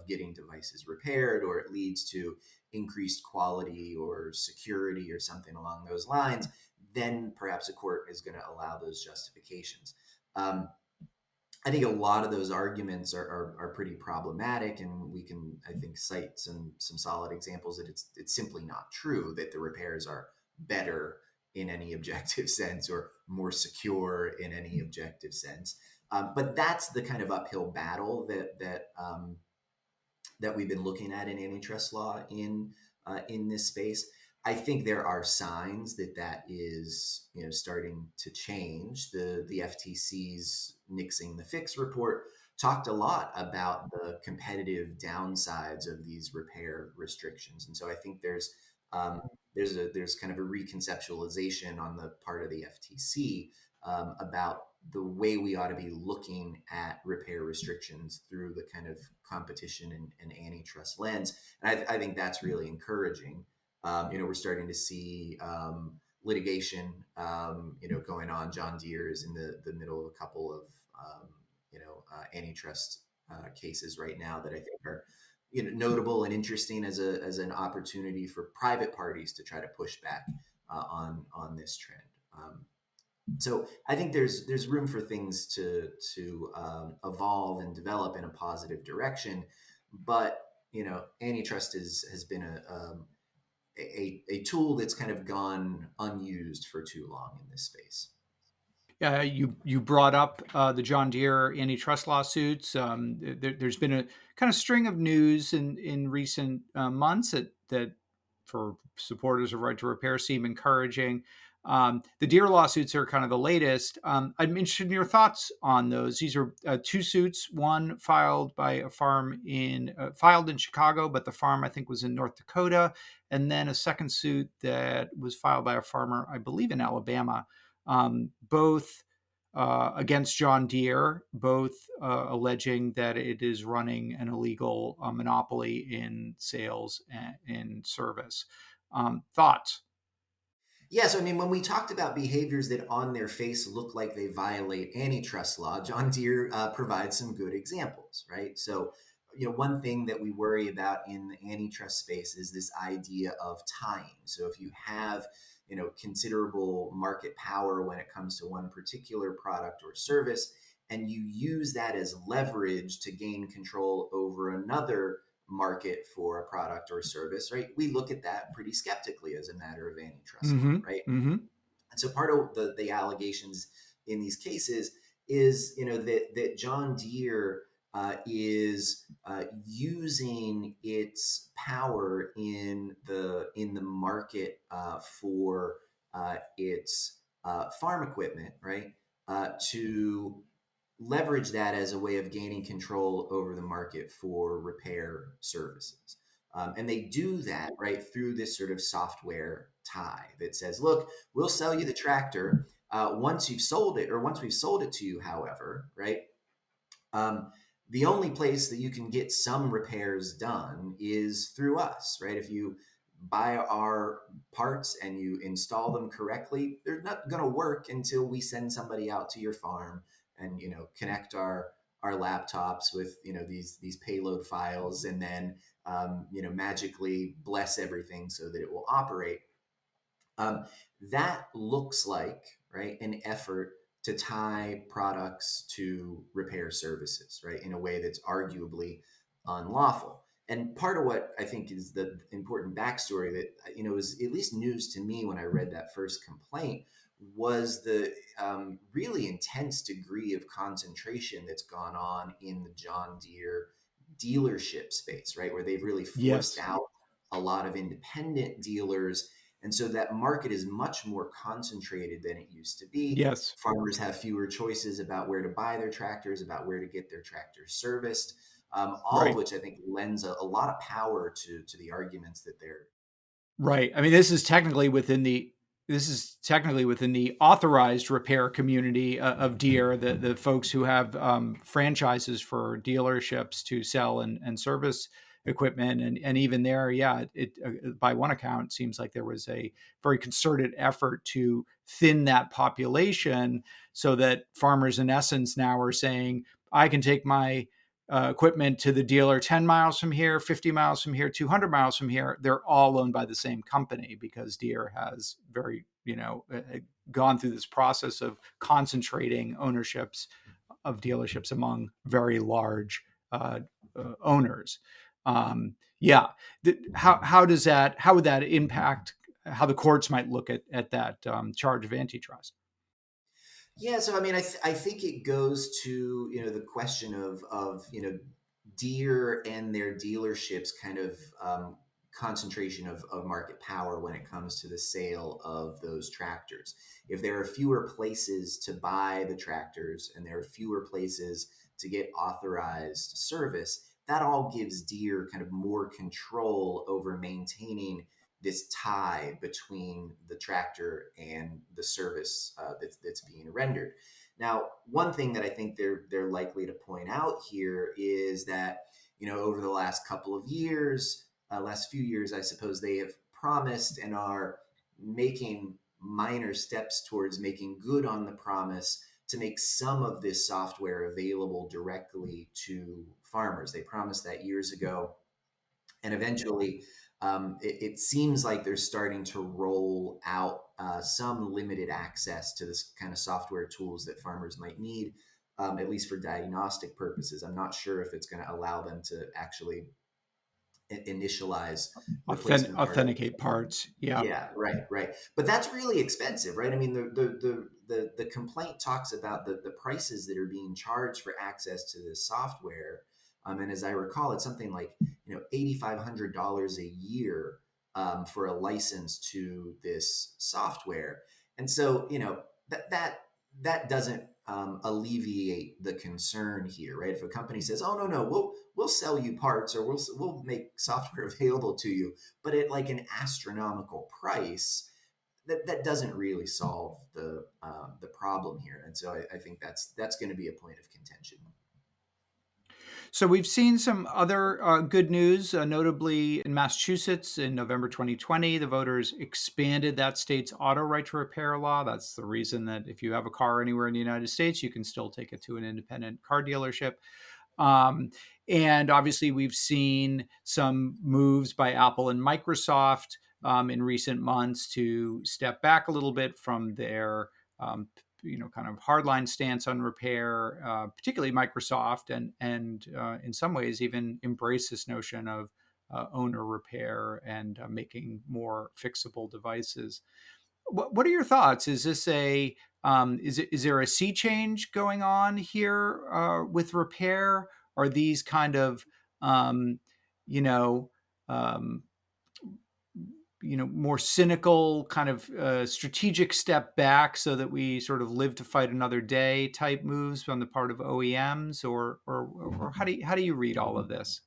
getting devices repaired, or it leads to increased quality or security or something along those lines. Then perhaps a court is going to allow those justifications. I think a lot of those arguments are pretty problematic, and we can, I think, cite some solid examples that it's simply not true that the repairs are better in any objective sense or more secure in any objective sense. But that's the kind of uphill battle that we've been looking at in antitrust law in this space. I think there are signs that is starting to change. The FTC's Nixing the Fix report talked a lot about the competitive downsides of these repair restrictions, and so I think there's kind of a reconceptualization on the part of the FTC about the way we ought to be looking at repair restrictions through the kind of competition and antitrust lens. And I think that's really encouraging. We're starting to see litigation, going on. John Deere is in the middle of a couple of, antitrust cases right now that I think are, notable and interesting as an opportunity for private parties to try to push back on this trend. So I think there's room for things to evolve and develop in a positive direction, but antitrust has been a tool that's kind of gone unused for too long in this space. You brought up the John Deere antitrust lawsuits. There's been a kind of string of news in recent months that for supporters of right to repair seem encouraging. The Deere lawsuits are kind of the latest. I'm interested in your thoughts on those. These are two suits. One filed by a farm filed in Chicago, but the farm I think was in North Dakota, and then a second suit that was filed by a farmer, I believe, in Alabama. Both against John Deere, both alleging that it is running an illegal monopoly in sales and in service. Thoughts? Yes, I mean, when we talked about behaviors that on their face look like they violate antitrust law, John Deere provides some good examples, right? So, one thing that we worry about in the antitrust space is this idea of tying. So if you have, considerable market power when it comes to one particular product or service, and you use that as leverage to gain control over another market for a product or service, right? We look at that pretty skeptically as a matter of antitrust law, right? Mm-hmm. And so part of the allegations in these cases is, that John Deere is using its power in the market for its farm equipment, right, to leverage that as a way of gaining control over the market for repair services. And they do that right through this sort of software tie that says, look, we'll sell you the tractor once you've sold it, or once we've sold it to you, however, right? The only place that you can get some repairs done is through us, right? If you buy our parts and you install them correctly, they're not going to work until we send somebody out to your farm and connect our laptops with these payload files, and then magically bless everything so that it will operate. That looks like, right, an effort to tie products to repair services, right, in a way that's arguably unlawful. And part of what I think is the important backstory that is at least news to me when I read that first complaint was the really intense degree of concentration that's gone on in the John Deere dealership space, right, where they've really forced out a lot of independent dealers. And so that market is much more concentrated than it used to be. Yes. Farmers have fewer choices about where to buy their tractors, about where to get their tractors serviced. all of Right. which I think lends a lot of power to the arguments that they're. Right. I mean, this is technically within the authorized repair community of Deere, the folks who have franchises for dealerships to sell and service equipment, and even there, yeah, it by one account seems like there was a very concerted effort to thin that population, so that farmers, in essence, now are saying, I can take my equipment to the dealer 10 miles from here, 50 miles from here, 200 miles from here. They're all owned by the same company because Deere has very, gone through this process of concentrating ownerships of dealerships among very large owners. Yeah. How would that impact how the courts might look at that charge of antitrust? Yeah, so I mean, I think it goes to the question of Deere and their dealerships kind of concentration of market power when it comes to the sale of those tractors. If there are fewer places to buy the tractors and there are fewer places to get authorized service, that all gives Deere kind of more control over maintaining this tie between the tractor and the service that's being rendered. Now, one thing that I think they're likely to point out here is that over the last couple of years, last few years, I suppose they have promised and are making minor steps towards making good on the promise to make some of this software available directly to farmers. They promised that years ago, and eventually it seems like they're starting to roll out some limited access to this kind of software tools that farmers might need, at least for diagnostic purposes. I'm not sure if it's going to allow them to actually initialize replacement parts. Authenticate parts. Yeah. Yeah, right. But that's really expensive, right? I mean, the complaint talks about the prices that are being charged for access to this software. And as I recall, it's something like $8,500 a year for a license to this software. And so that doesn't alleviate the concern here, right? If a company says, "Oh no, we'll sell you parts or we'll make software available to you," but at like an astronomical price, that doesn't really solve the problem here. And so I think that's going to be a point of contention. So we've seen some other good news, notably in Massachusetts in November 2020, the voters expanded that state's auto right to repair law. That's the reason that if you have a car anywhere in the United States, you can still take it to an independent car dealership. Um, and obviously, we've seen some moves by Apple and Microsoft in recent months to step back a little bit from their kind of hardline stance on repair, particularly Microsoft, and in some ways even embrace this notion of owner repair and making more fixable devices. What are your thoughts? Is this is there a sea change going on here with repair? Are these kind of you know um, more cynical kind of strategic step back so that we sort of live to fight another day type moves on the part of OEMs, or how do you read all of this?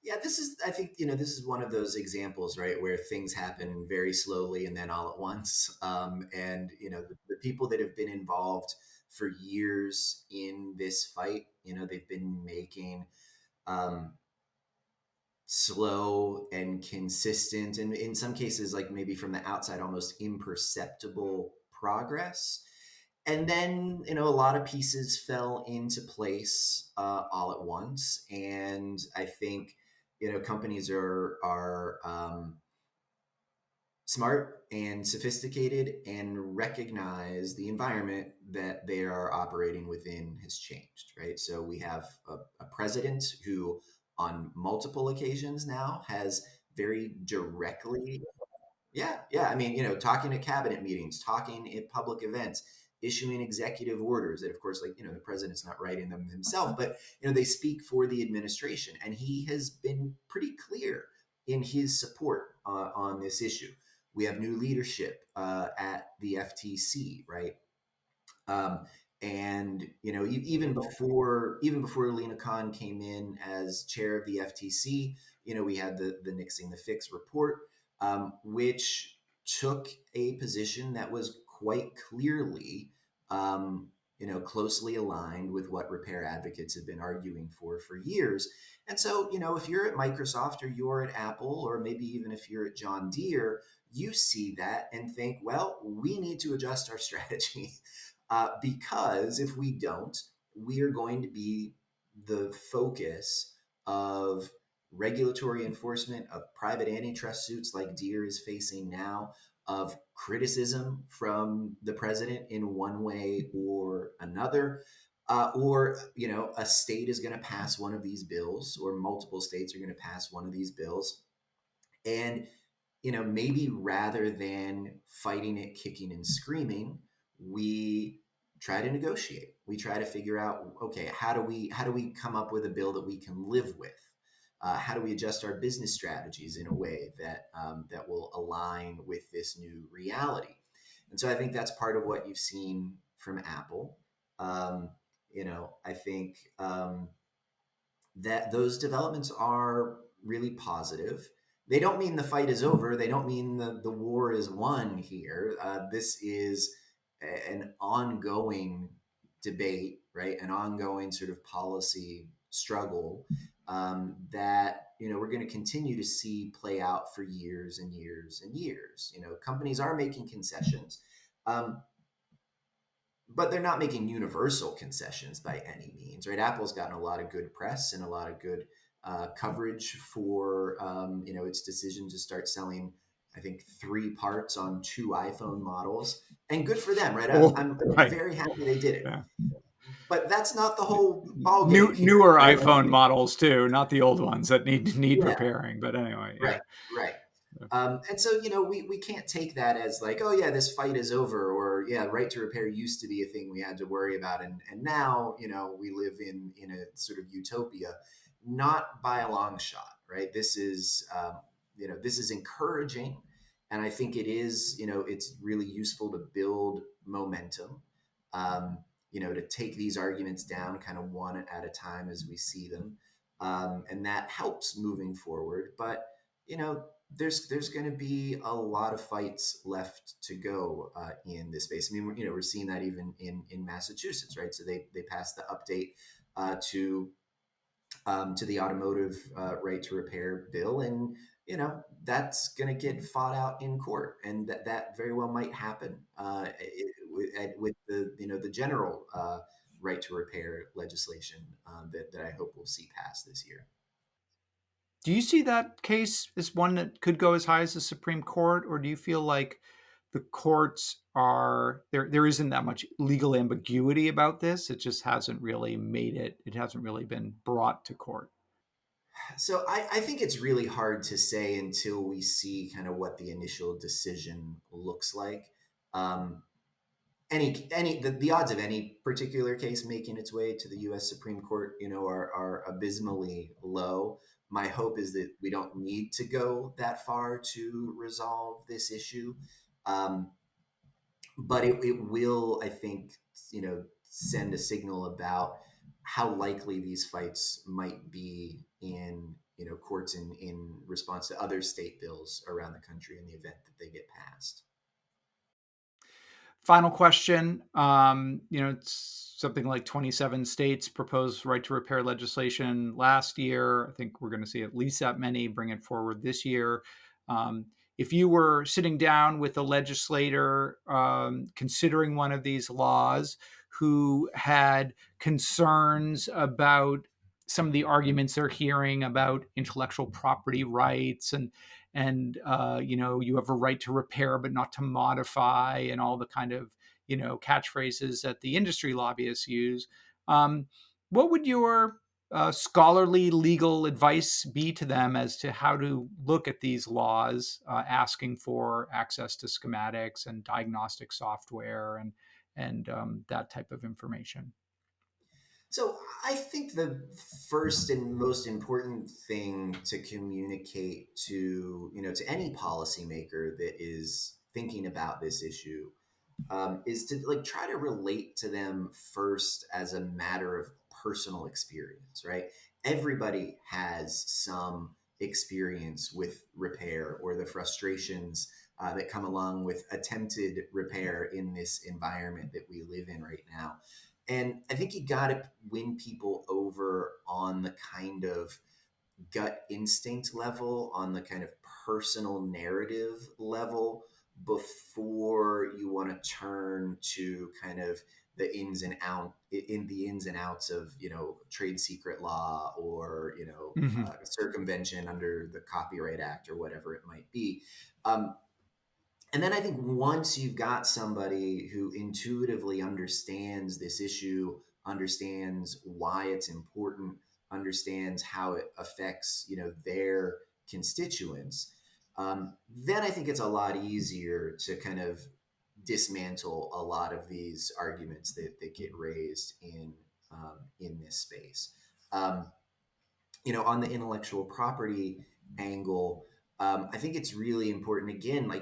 Yeah, I think, this is one of those examples, right, where things happen very slowly and then all at once. And, the people that have been involved for years in this fight, they've been making um, slow and consistent, and in some cases, like maybe from the outside, almost imperceptible progress. And then, a lot of pieces fell into place all at once. And I think, companies are smart and sophisticated and recognize the environment that they are operating within has changed, right? So we have a president who, on multiple occasions now, has very directly. Yeah. I mean, talking at cabinet meetings, talking at public events, issuing executive orders that, of course, like, the president's not writing them himself, but, they speak for the administration. And he has been pretty clear in his support on this issue. We have new leadership at the FTC, right? Um, And even before Lena Khan came in as chair of the FTC, we had the Nixing the Fix report, which took a position that was quite clearly, closely aligned with what repair advocates have been arguing for years. And so, if you're at Microsoft or you're at Apple, or maybe even if you're at John Deere, you see that and think, well, we need to adjust our strategy. Because if we don't, we are going to be the focus of regulatory enforcement, of private antitrust suits like Deere is facing now, of criticism from the president in one way or another. Or, a state is going to pass one of these bills, or multiple states are going to pass one of these bills. And, maybe rather than fighting it, kicking and screaming, we try to negotiate. We try to figure out, okay, how do we come up with a bill that we can live with? How do we adjust our business strategies in a way that will align with this new reality? And so I think that's part of what you've seen from Apple. I think that those developments are really positive. They don't mean the fight is over. They don't mean the war is won here. This is an ongoing debate, right? An ongoing sort of policy struggle that we're going to continue to see play out for years and years and years. Companies are making concessions. But they're not making universal concessions by any means, right? Apple's gotten a lot of good press and a lot of good coverage for its decision to start selling, I think, 3 parts on 2 iPhone models, and good for them, right? I'm Right. very happy they did it. Yeah. But that's not the whole ballgame here, Newer right? iPhone models too, not the old ones that need Yeah. repairing. But anyway, yeah. Right. And so, we can't take that as like, oh yeah, this fight is over, or yeah, right to repair used to be a thing we had to worry about. And now, we live in a sort of utopia, not by a long shot, right? This is, this is encouraging. And I think it is, it's really useful to build momentum, to take these arguments down kind of one at a time as we see them. And that helps moving forward. But, there's going to be a lot of fights left to go in this space. I mean, we're seeing that even in Massachusetts, right? So they passed the update to the automotive right to repair bill, and that's going to get fought out in court, and that very well might happen with the general right to repair legislation that I hope we'll see passed this year. Do you see that case as one that could go as high as the Supreme Court, or do you feel like the courts are there isn't that much legal ambiguity about this? It just hasn't really it hasn't really been brought to court. So I think it's really hard to say until we see kind of what the initial decision looks like. The odds of any particular case making its way to the U.S. Supreme Court, are abysmally low. My hope is that we don't need to go that far to resolve this issue, but it will, I think, send a signal about how likely these fights might be in courts in response to other state bills around the country in the event that they get passed. Final question. It's something like 27 states proposed right to repair legislation last year. I think we're going to see at least that many bring it forward this year. If you were sitting down with a legislator considering one of these laws who had concerns about some of the arguments they're hearing about intellectual property rights and you have a right to repair but not to modify, and all the kind of catchphrases that the industry lobbyists use, what would your scholarly legal advice be to them as to how to look at these laws asking for access to schematics and diagnostic software and that type of information? So I think the first and most important thing to communicate to any policymaker that is thinking about this issue is to like try to relate to them first as a matter of personal experience, right? Everybody has some experience with repair or the frustrations that come along with attempted repair in this environment that we live in right now. And I think you got to win people over on the kind of gut instinct level, on the kind of personal narrative level, before you want to turn to kind of the ins and outs of trade secret law or Hmm. circumvention under the Copyright Act or whatever it might be. And then I think once you've got somebody who intuitively understands this issue, understands why it's important, understands how it affects, their constituents, then I think it's a lot easier to kind of dismantle a lot of these arguments that get raised in this space. On the intellectual property angle, I think it's really important. Again,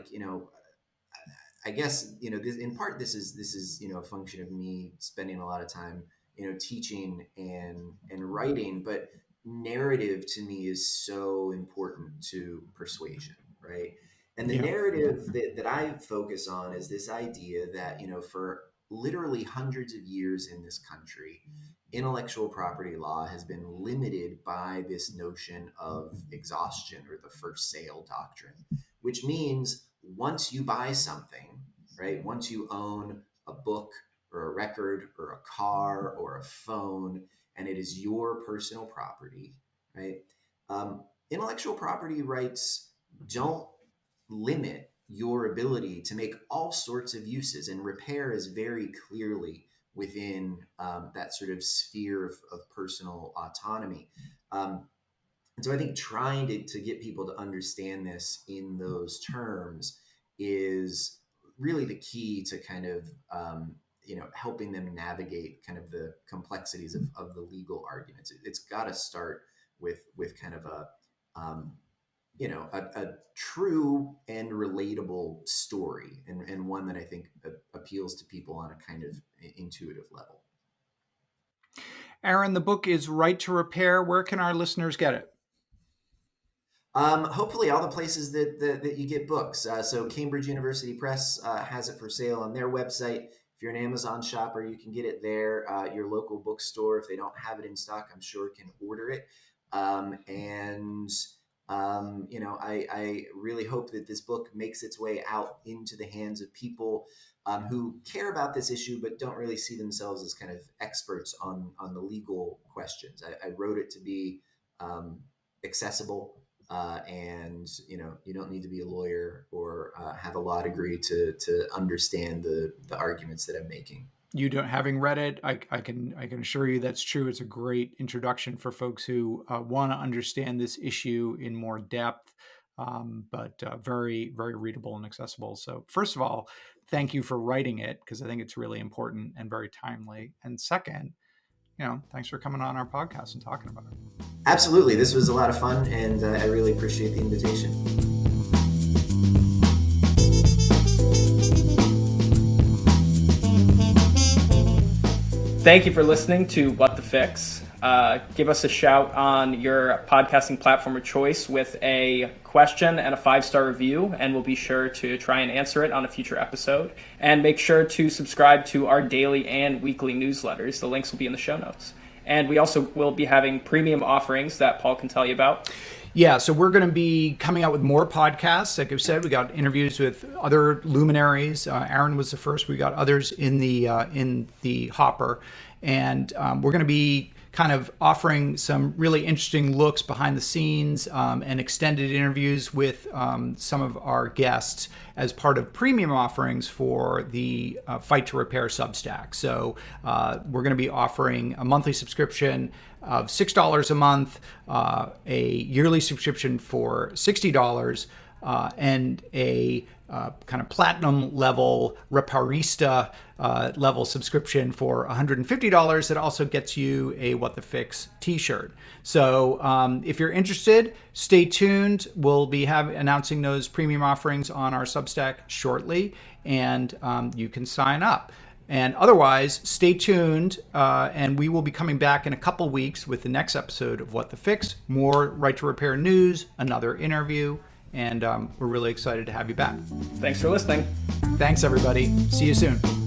I guess this, in part, this is a function of me spending a lot of time teaching and writing, but narrative to me is so important to persuasion, right? And the Yeah. narrative that I focus on is this idea that for literally hundreds of years in this country, intellectual property law has been limited by this notion of exhaustion, or the first sale doctrine, which means once you buy something, right? Once you own a book or a record or a car or a phone, and it is your personal property, right? Intellectual property rights don't limit your ability to make all sorts of uses, and repair is very clearly within that sort of sphere of personal autonomy. And so I think trying to get people to understand this in those terms is really the key to kind of helping them navigate kind of the complexities of the legal arguments. It's got to start with kind of a true and relatable story, and one that I think appeals to people on a kind of intuitive level. Aaron, the book is Right to Repair. Where can our listeners get it? Hopefully all the places that you get books. So Cambridge University Press has it for sale on their website. If you're an Amazon shopper, you can get it there. Your local bookstore, if they don't have it in stock, I'm sure can order it. I really hope that this book makes its way out into the hands of people who care about this issue, but don't really see themselves as kind of experts on the legal questions. I wrote it to be accessible. And you don't need to be a lawyer or have a law degree to understand the arguments that I'm making. You don't, having read it, I can assure you that's true. It's a great introduction for folks who want to understand this issue in more depth, but very, very readable and accessible. So first of all, thank you for writing it, because I think it's really important and very timely. And second, thanks for coming on our podcast and talking about it. Absolutely. This was a lot of fun, and I really appreciate the invitation. Thank you for listening to What the Fix. Give us a shout on your podcasting platform of choice with a question and a 5-star review, and we'll be sure to try and answer it on a future episode. And make sure to subscribe to our daily and weekly newsletters. The links will be in the show notes. And we also will be having premium offerings that Paul can tell you about. Yeah, so we're going to be coming out with more podcasts. Like I've said, we got interviews with other luminaries. Aaron was the first. We got others in the hopper, and we're going to be kind of offering some really interesting looks behind the scenes and extended interviews with some of our guests as part of premium offerings for the Fight to Repair Substack. So we're going to be offering a monthly subscription of $6 a month, a yearly subscription for $60, and a kind of platinum level Repairista level subscription for $150 that also gets you a What the Fix t-shirt. So if you're interested, stay tuned. We'll be announcing those premium offerings on our Substack shortly, and you can sign up. And otherwise, stay tuned, and we will be coming back in a couple weeks with the next episode of What the Fix, more Right to Repair news, another interview, and we're really excited to have you back. Thanks for listening. Thanks, everybody. See you soon.